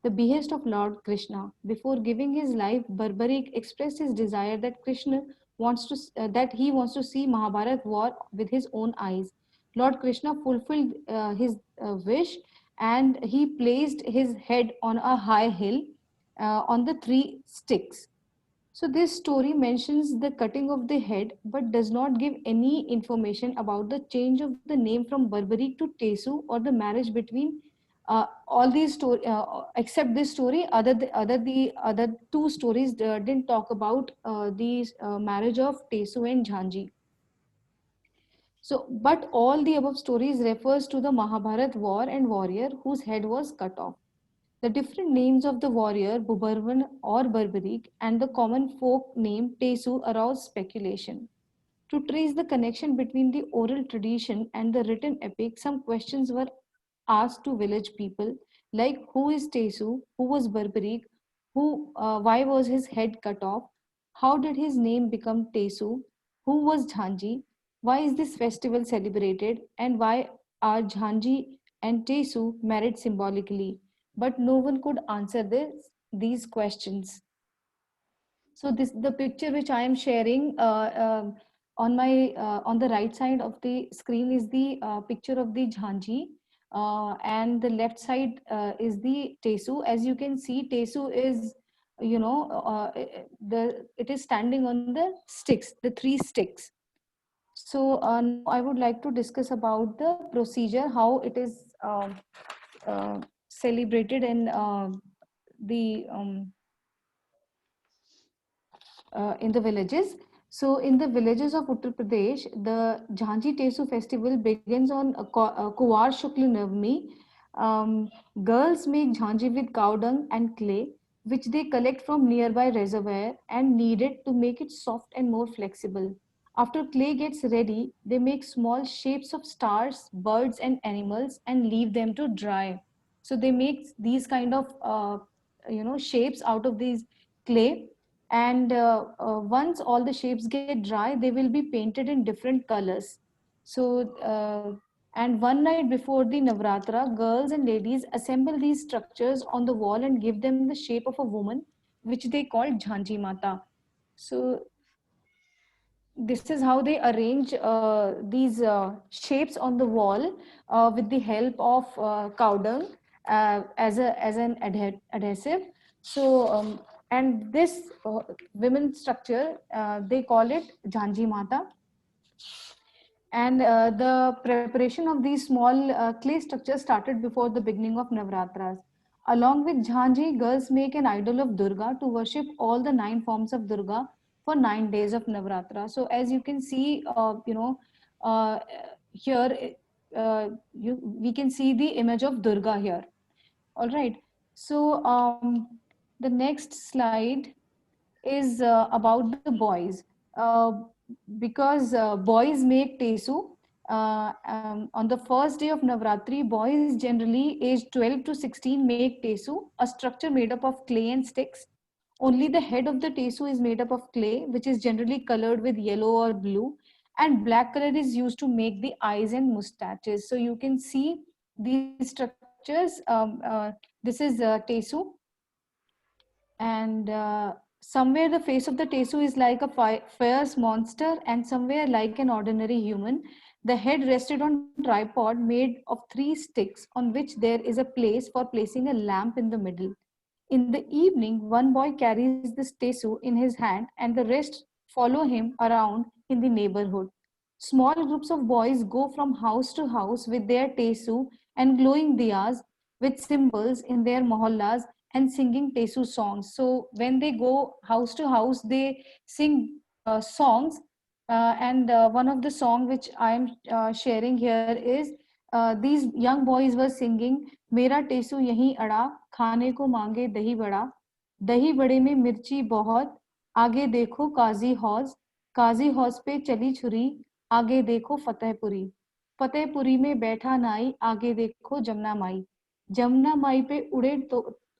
the behest of Lord Krishna. Before giving his life, Barbarik expressed his desire that that he wants to see Mahabharat war with his own eyes. Lord Krishna fulfilled his wish, and he placed his head on a high hill on the 3 sticks. So this story mentions the cutting of the head, but does not give any information about the change of the name from Barbarik to Tesu or the marriage between all these stories. Except this story, the other 2 stories didn't talk about the marriage of Tesu and Jhanji. So, but all the above stories refers to the Mahabharat war and warrior whose head was cut off. The different names of the warrior, Bhubarvan or Barbarik, and the common folk name Tesu arouse speculation. To trace the connection between the oral tradition and the written epic, some questions were asked to village people, like who is Tesu, who was Barbarik, why was his head cut off, How did his name become Tesu? Who was Jhanji? Why is this festival celebrated? And why are Jhanji and Tesu married symbolically? But no one could answer these questions. So this the picture which I am sharing on my on the right side of the screen is the picture of the Jhanji, and the left side is the Tesu. As you can see, Tesu is, you know, it is standing on the sticks, the three sticks. So now I would like to discuss about the procedure, how it is celebrated in the villages. So in the villages of Uttar Pradesh, the Jhanji Tesu festival begins on Kuwar Shukla Navami. Girls make Jhanji with cow dung and clay, which they collect from nearby reservoir and knead it to make it soft and more flexible. After clay gets ready, they make small shapes of stars, birds, and animals and leave them to dry. So they make these kind of shapes out of these clay, and once all the shapes get dry, they will be painted in different colors. So and one night before the Navratra, girls and ladies assemble these structures on the wall and give them the shape of a woman, which they call Jhanji Mata. So this is how they arrange these shapes on the wall with the help of cow dung as an adhesive. So and this women structure, they call it Jhanji Mata. And the preparation of these small clay structures started before the beginning of Navratras. Along with Jhanji, girls make an idol of Durga to worship all the 9 forms of Durga for 9 days of Navratra. So as you can see, uh, here we can see the image of Durga here. All right. So the next slide is about the boys. Because boys make Tesu. On the first day of Navratri, boys generally aged 12 to 16 make Tesu, a structure made up of clay and sticks. Only the head of the Tesu is made up of clay, which is generally colored with yellow or blue, and black color is used to make the eyes and mustaches. So you can see these structures. This is Tesu, and somewhere the face of the Tesu is like a fierce monster, and somewhere like an ordinary human. The head rested on tripod made of 3 sticks on which there is a place for placing a lamp in the middle. In the evening, one boy carries this Tesu in his hand and the rest follow him around in the neighborhood. Small groups of boys go from house to house with their Tesu and glowing diyas with symbols in their mohallas and singing Tesu songs. So when they go house to house, they sing songs. And one of the song which I am sharing here is these young boys were singing, मेरा टेसू यहीं अड़ा, खाने को मांगे दही बड़ा, दही बड़े में मिर्ची बहुत, आगे देखो काजी हौज पे चली छुरी, आगे देखो फतेहपुरी, फतेहपुरी में बैठा नाई, आगे देखो जमुना माई, जमुना माई पे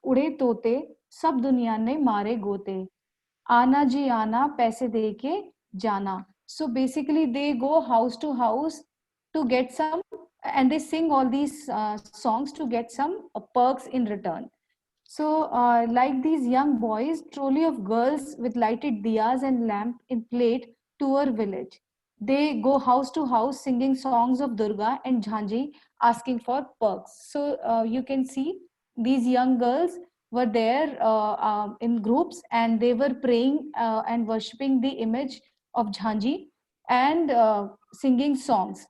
उड़े तोते, सब दुनिया ने मारे गोते, आना जी आना पैसे दे के जाना. So basically they go house to house to get some, and they sing all these songs to get some perks in return. So like these young boys, trolley of girls with lighted diyas and lamp in plate tour village. They go house to house singing songs of Durga and Jhanji, asking for perks. So you can see these young girls were there in groups, and they were praying and worshipping the image of Jhanji and singing songs.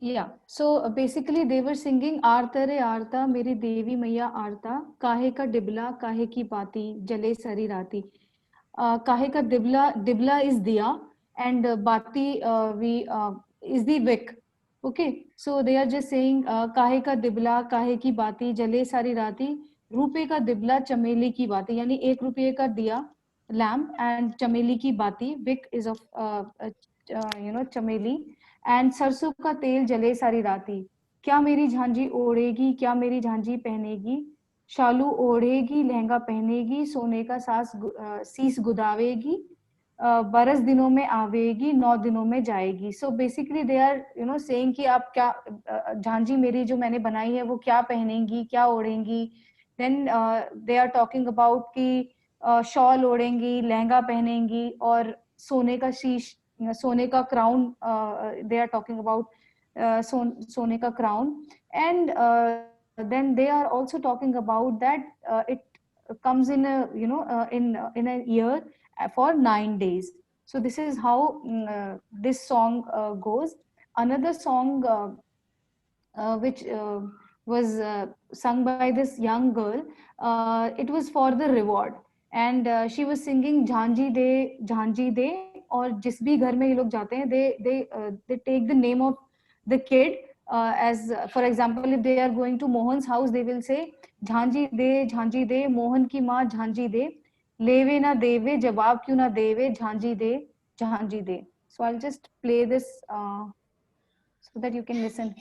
Yeah, so basically they were singing Aarta re Aarta, Meri Devi Maiya Aarta, Kahe ka Dibla, Kahe ki Bati, Jale Sari Rati. Kahe ka Dibla is Diya, and Bati is the wick. Okay, so they are just saying Kahe ka Dibla, Kahe ki Bati, Jale Sari Rati, Rupe ka Dibla, Chameli ki Bati, yani 1 rupeye ka diya, lamp, and Chameli ki Bati, wick is of चमेली and सरसों का तेल जले सारी राती, क्या मेरी झांझी ओढ़ेगी, क्या मेरी झांझी पहनेगी, शालू ओढ़ेगी, लहंगा पहनेगी, सोने का सीस गुदावेगी, 12 दिनों में आवेगी, 9 दिनों में जाएगी. So basically they are saying कि आप क्या झांझी मेरी जो मैंने बनाई है वो क्या पहनेंगी, क्या ओढ़ेंगी. Then they are talking about कि शॉल ओढ़ेंगी, लहंगा पहनेंगी और सोने का शीश, सोने का crown, they are talking about सोने का crown. And then they are also talking about that it comes in a in a year for 9 days. So this is how this song goes. Another song which was sung by this young girl, it was for the reward. And she was singing Jhanji De, और जिस भी घर में ये लोग जाते हैं, they take the name of the kid, as for example, if they are going to Mohan's house, they will say Jhanji De, Mohan की माँ Jhanji De, लेवे ना देवे, जवाब क्यों ना देवे, Jhanji De. So I'll just play this so that you can listen.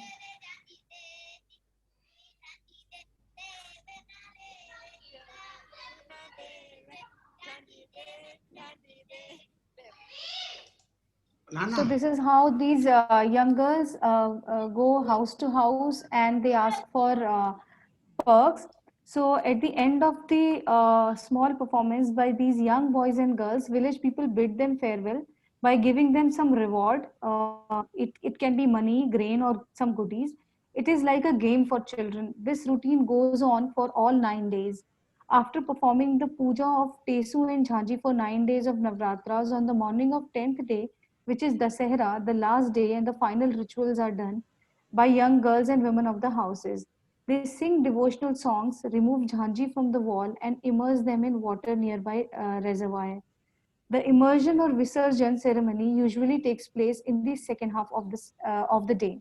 So this is how these young girls go house to house and they ask for perks. So at the end of the small performance by these young boys and girls, village people bid them farewell by giving them some reward. It can be money, grain, or some goodies. It is like a game for children. This routine goes on for all 9 days. After performing the puja of Tesu and Jhanji for 9 days of Navratras, on the morning of 10th day, which is Dasahara, the last day, and the final rituals are done by young girls and women of the houses. They sing devotional songs, remove Jhanji from the wall, and immerse them in water nearby reservoir. The immersion or Visarjan ceremony usually takes place in the second half of the day.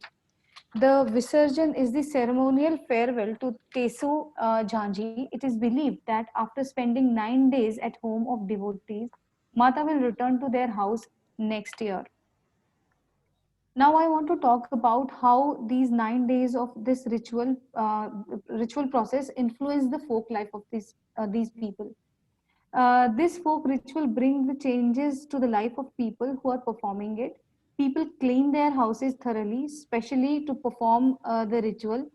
The Visarjan is the ceremonial farewell to Tesu Jhanji. It is believed that after spending 9 days at home of devotees, Mata will return to their house next year. Now I want to talk about how these 9 days of this ritual process influence the folk life of these people. This folk ritual brings the changes to the life of people who are performing it. People clean their houses thoroughly, especially to perform the ritual.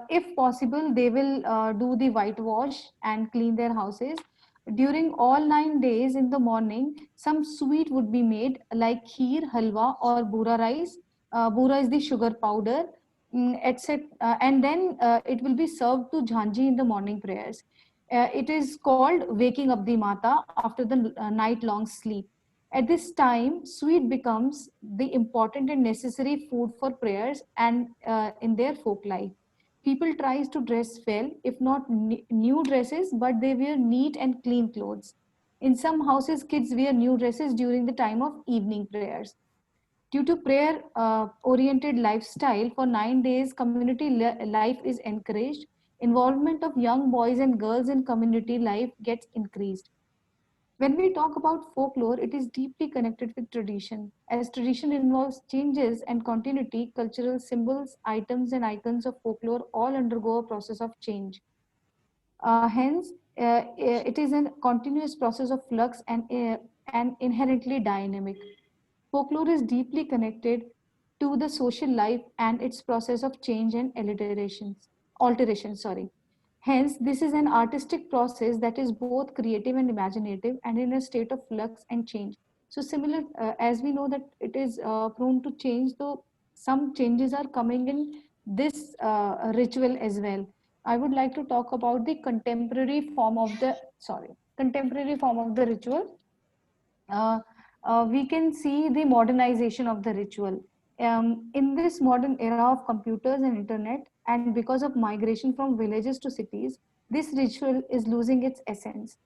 If possible, they will do the whitewash and clean their houses. During all 9 days in the morning, some sweet would be made like kheer, halwa, or bura rice. Bura is the sugar powder, etc. And then it will be served to Jhanji in the morning prayers. It is called waking up the Mata after the night-long sleep. At this time, sweet becomes the important and necessary food for prayers and in their folk life. People tries to dress well, if not new dresses, but they wear neat and clean clothes. In some houses, kids wear new dresses during the time of evening prayers. Due to prayer-oriented lifestyle, for 9 days, community life is encouraged. Involvement of young boys and girls in community life gets increased. When we talk about folklore, it is deeply connected with tradition. As tradition involves changes and continuity, cultural symbols, items, and icons of folklore all undergo a process of change. Hence, it is a continuous process of flux and inherently dynamic. Folklore is deeply connected to the social life and its process of change and alteration. Hence, this is an artistic process that is both creative and imaginative and in a state of flux and change. So similar, as we know that it is prone to change, though some changes are coming in this ritual as well. I would like to talk about the contemporary form of the ritual. We can see the modernization of the ritual. In this modern era of computers and internet, and because of migration from villages to cities, this ritual is losing its essence.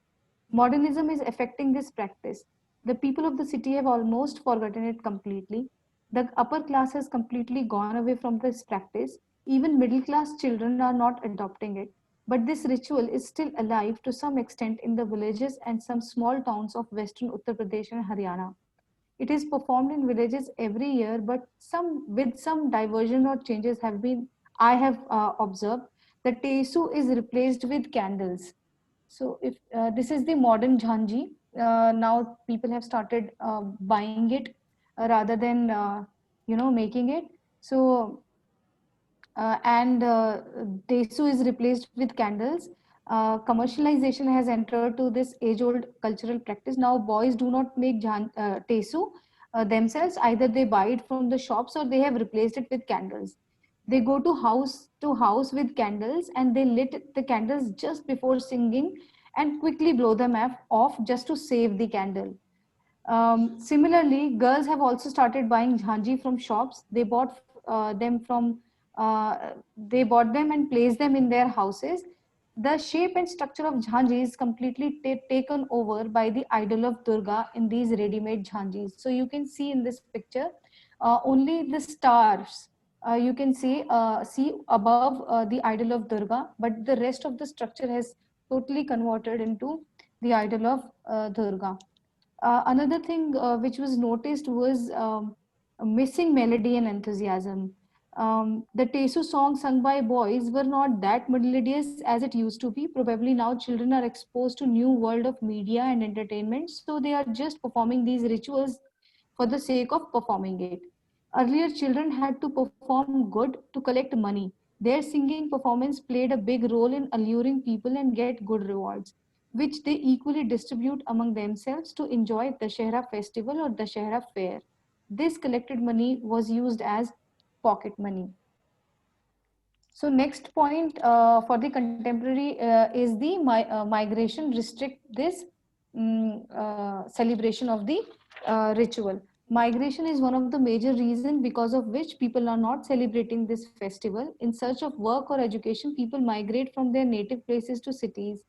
Modernism is affecting this practice. The people of the city have almost forgotten it completely. The upper class has completely gone away from this practice. Even middle class children are not adopting it. But this ritual is still alive to some extent in the villages and some small towns of western Uttar Pradesh and Haryana. It is performed in villages every year, but with some diversion or changes I have observed. The Tesu is replaced with candles. So if this is the modern Jhanji, now people have started buying it rather than making it. So and Tesu is replaced with candles. Commercialization has entered to this age-old cultural practice. Now boys do not make Tesu themselves. Either they buy it from the shops or they have replaced it with candles. They go to house with candles and they lit the candles just before singing and quickly blow them off just to save the candle. Similarly, girls have also started buying jhanji from shops. They bought them and placed them in their houses. The shape and structure of jhanji is completely taken over by the idol of Durga in these ready-made jhanjis. So you can see in this picture only the stars. You can see above the idol of Durga, but the rest of the structure has totally converted into the idol of Durga. Another thing which was noticed was missing melody and enthusiasm. The Tesu songs sung by boys were not that melodious as it used to be. Probably now children are exposed to new world of media and entertainment, so they are just performing these rituals for the sake of performing it. Earlier, children had to perform good to collect money. Their singing performance played a big role in alluring people and get good rewards, which they equally distribute among themselves to enjoy Dashera festival or Dashera fair. This collected money was used as pocket money. So next point for the contemporary is the migration restrict this celebration of the ritual. Migration is one of the major reasons because of which people are not celebrating this festival. In search of work or education, people migrate from their native places to cities.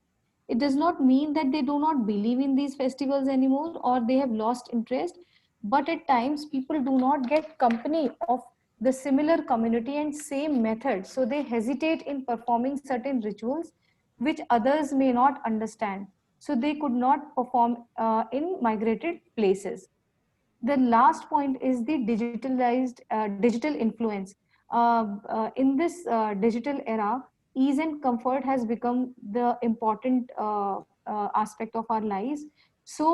It does not mean that they do not believe in these festivals anymore or they have lost interest, but at times people do not get company of the similar community and same method. So they hesitate in performing certain rituals which others may not understand. So they could not perform in migrated places. The last point is the digital influence. In this digital era, ease and comfort has become the important aspect of our lives. So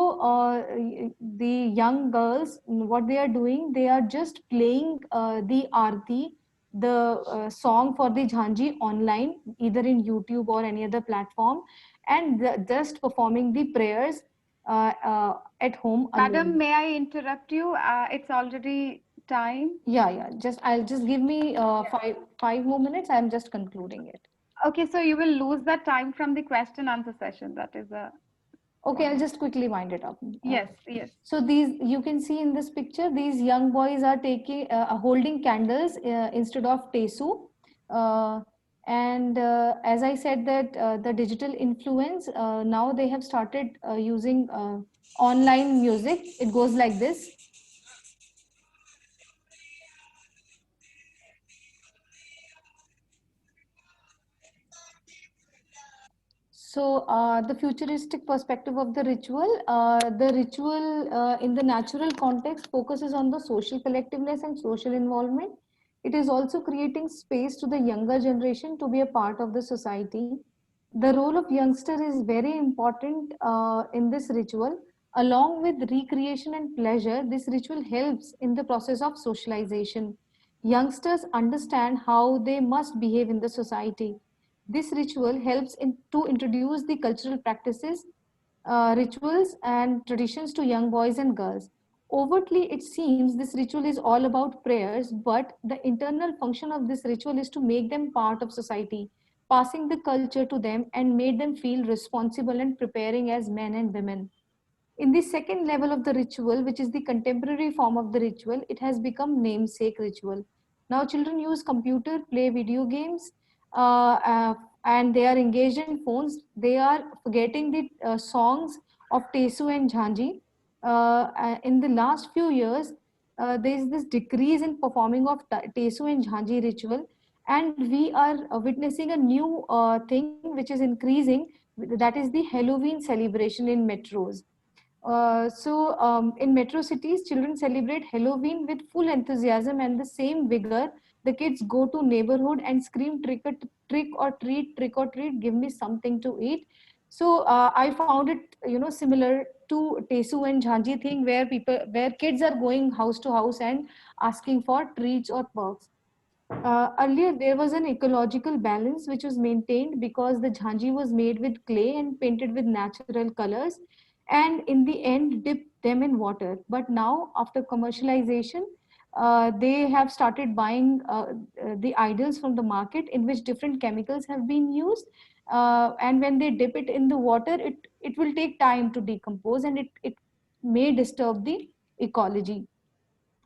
the young girls, what they are doing, they are just playing the arti, the song for the jhanji online, either in YouTube or any other platform, and just performing the prayers at home alone. Madam, may I interrupt you? It's already time. Yeah. I'll just give me five more minutes. I'm just concluding it. Okay, so you will lose that time from the question answer session. That is a Okay, I'll just quickly wind it up. yes. So you can see in this picture, these young boys are holding candles instead of tesu. And as I said that the digital influence, now they have started using online music. It goes like this. So the futuristic perspective of the ritual in the natural context focuses on the social collectiveness and social involvement. It is also creating space to the younger generation to be a part of the society. The role of youngster is very important in this ritual. Along with recreation and pleasure, this ritual helps in the process of socialization. Youngsters understand how they must behave in the society. This ritual helps to introduce the cultural practices, rituals, and traditions to young boys and girls. Overtly, it seems this ritual is all about prayers, but the internal function of this ritual is to make them part of society, passing the culture to them and made them feel responsible and preparing as men and women. In the second level of the ritual, which is the contemporary form of the ritual, it has become namesake ritual. Now children use computer, play video games, and they are engaged in phones. They are forgetting the songs of Tesu and Jhanji. In the last few years, there is this decrease in performing of Tesu and Jhanji ritual, and we are witnessing a new thing which is increasing, that is the Halloween celebration in metros. In metro cities, children celebrate Halloween with full enthusiasm and the same vigor. The kids go to neighborhood and scream trick or treat, give me something to eat. So I found it, similar to Tesu and Jhanji thing, where kids are going house to house and asking for treats or perks. Earlier, there was an ecological balance which was maintained because the jhanji was made with clay and painted with natural colors, and in the end, dipped them in water. But now, after commercialization, they have started buying the idols from the market in which different chemicals have been used. And when they dip it in the water, it will take time to decompose, and it may disturb the ecology.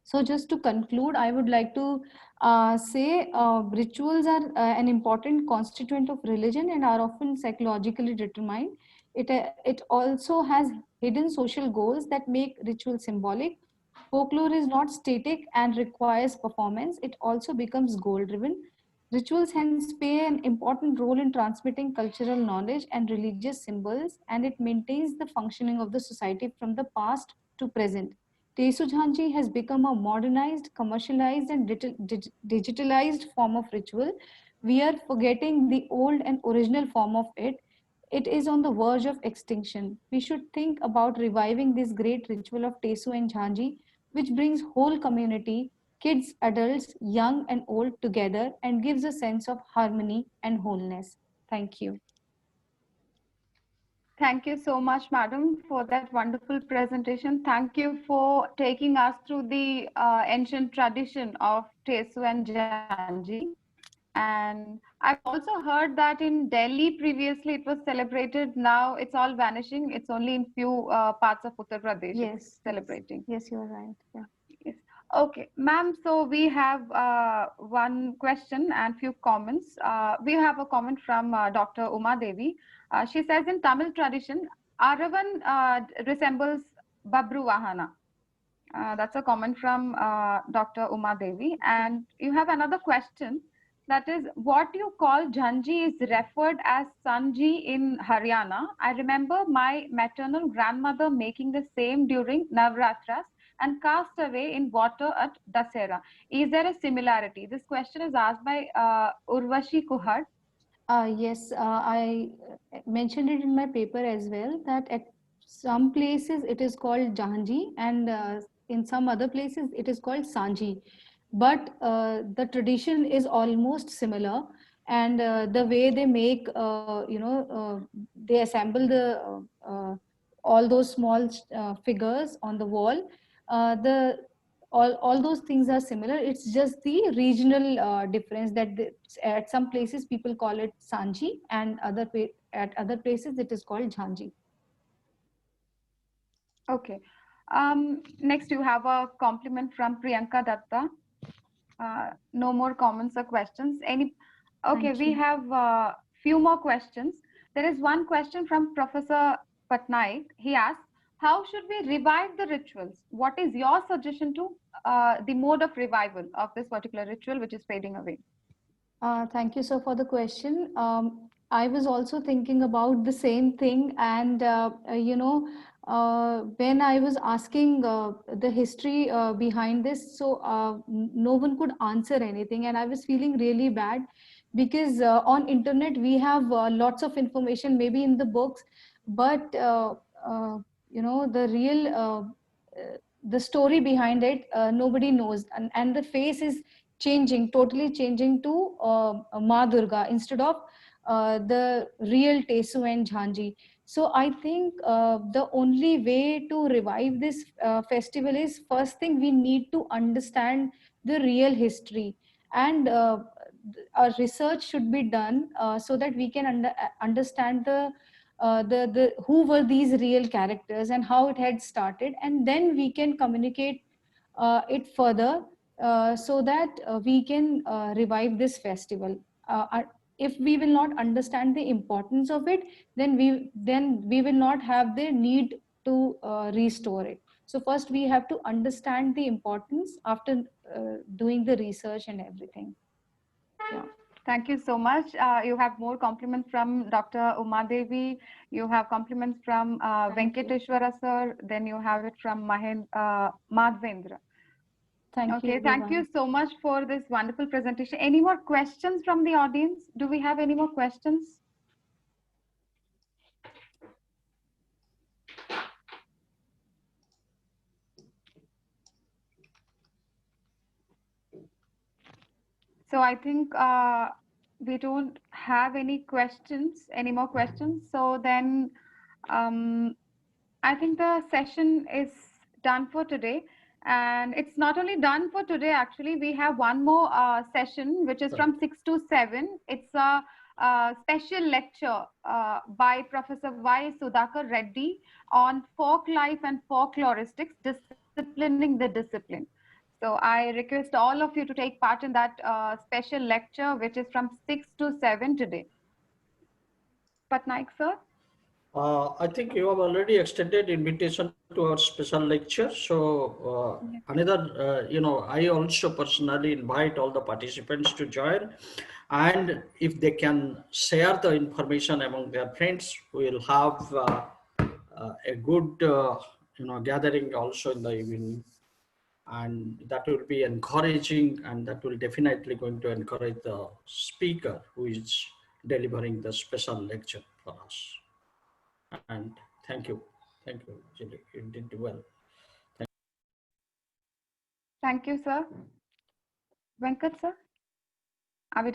So just to conclude, I would like to say rituals are an important constituent of religion and are often psychologically determined. It also has hidden social goals that make ritual symbolic. Folklore is not static and requires performance. It also becomes goal driven. Rituals hence play an important role in transmitting cultural knowledge and religious symbols, and it maintains the functioning of the society from the past to present. Tesu Jhanji has become a modernized, commercialized, and digitalized form of ritual. We are forgetting the old and original form of it. It is on the verge of extinction. We should think about reviving this great ritual of Tesu and Jhanji, which brings whole community, kids, adults, young and old together and gives a sense of harmony and wholeness. Thank you. Thank you so much, madam, for that wonderful presentation. Thank you for taking us through the ancient tradition of Tesu and Janji. And I've also heard that in Delhi previously it was celebrated. Now it's all vanishing. It's only in few parts of Uttar Pradesh Yes, celebrating. Yes, you're right. Yeah. Yes. Okay, ma'am. So we have one question and few comments. We have a comment from Dr. Uma Devi. She says in Tamil tradition, Aravan resembles Babru Vahana. That's a comment from Dr. Uma Devi. And you have another question, that is, what you call Jhanji is referred as Sanji in Haryana. I remember my maternal grandmother making the same during Navratras and cast away in water at Dasera. Is there a similarity? This question is asked by Urvashi Kuhad. Yes, I mentioned it in my paper as well, that at some places it is called Jhanji, and in some other places it is called Sanji. But the tradition is almost similar, and the way they make, they assemble all those small figures on the wall. The all those things are similar. It's just the regional difference that at some places people call it Sanji, and at other places it is called Jhanji. Okay. Next, you have a compliment from Priyanka Datta. No more comments or questions. Okay, we have a few more questions. There is one question from Professor Patnaik. He asks, how should we revive the rituals? What is your suggestion to the mode of revival of this particular ritual which is fading away? Thank you, sir, for the question. I was also thinking about the same thing, and when I was asking the history behind this, so no one could answer anything, and I was feeling really bad because on internet we have lots of information, maybe in the books, but the real the story behind it, nobody knows, and the face is changing, totally changing to Ma Durga instead of the real Tesu and Jhanji. So I think the only way to revive this festival is, first thing, we need to understand the real history, and our research should be done so that we can understand the who were these real characters and how it had started, and then we can communicate it further so that we can revive this festival. If we will not understand the importance of it, then we will not have the need to restore it. So first we have to understand the importance after doing the research and everything. Yeah. Thank you so much. You have more compliments from Dr. Uma Devi. You have compliments from Thank you. Venkateshwara sir. Then you have it from Madhvendra. Thank you. Okay, thank you everyone. so much for this wonderful presentation. Any more questions from the audience? Do we have any more questions? So I think we don't have any questions, any more questions. So then I think the session is done for today. And it's not only done for today, actually, we have one more session, which is from 6 to 7. It's a special lecture by Professor Y. Sudhakar Reddy on folk life and folkloristics, disciplining the discipline. So I request all of you to take part in that special lecture, which is from 6 to 7 today. Patnaik sir? I think you have already extended invitation to our special lecture. So another, I also personally invite all the participants to join. And if they can share the information among their friends, we'll have a good, gathering also in the evening. And that will be encouraging, and that will definitely going to encourage the speaker who is delivering the special lecture for us. And thank you, Jilly. You did well. Thank you, sir. Venkat sir? Are we done?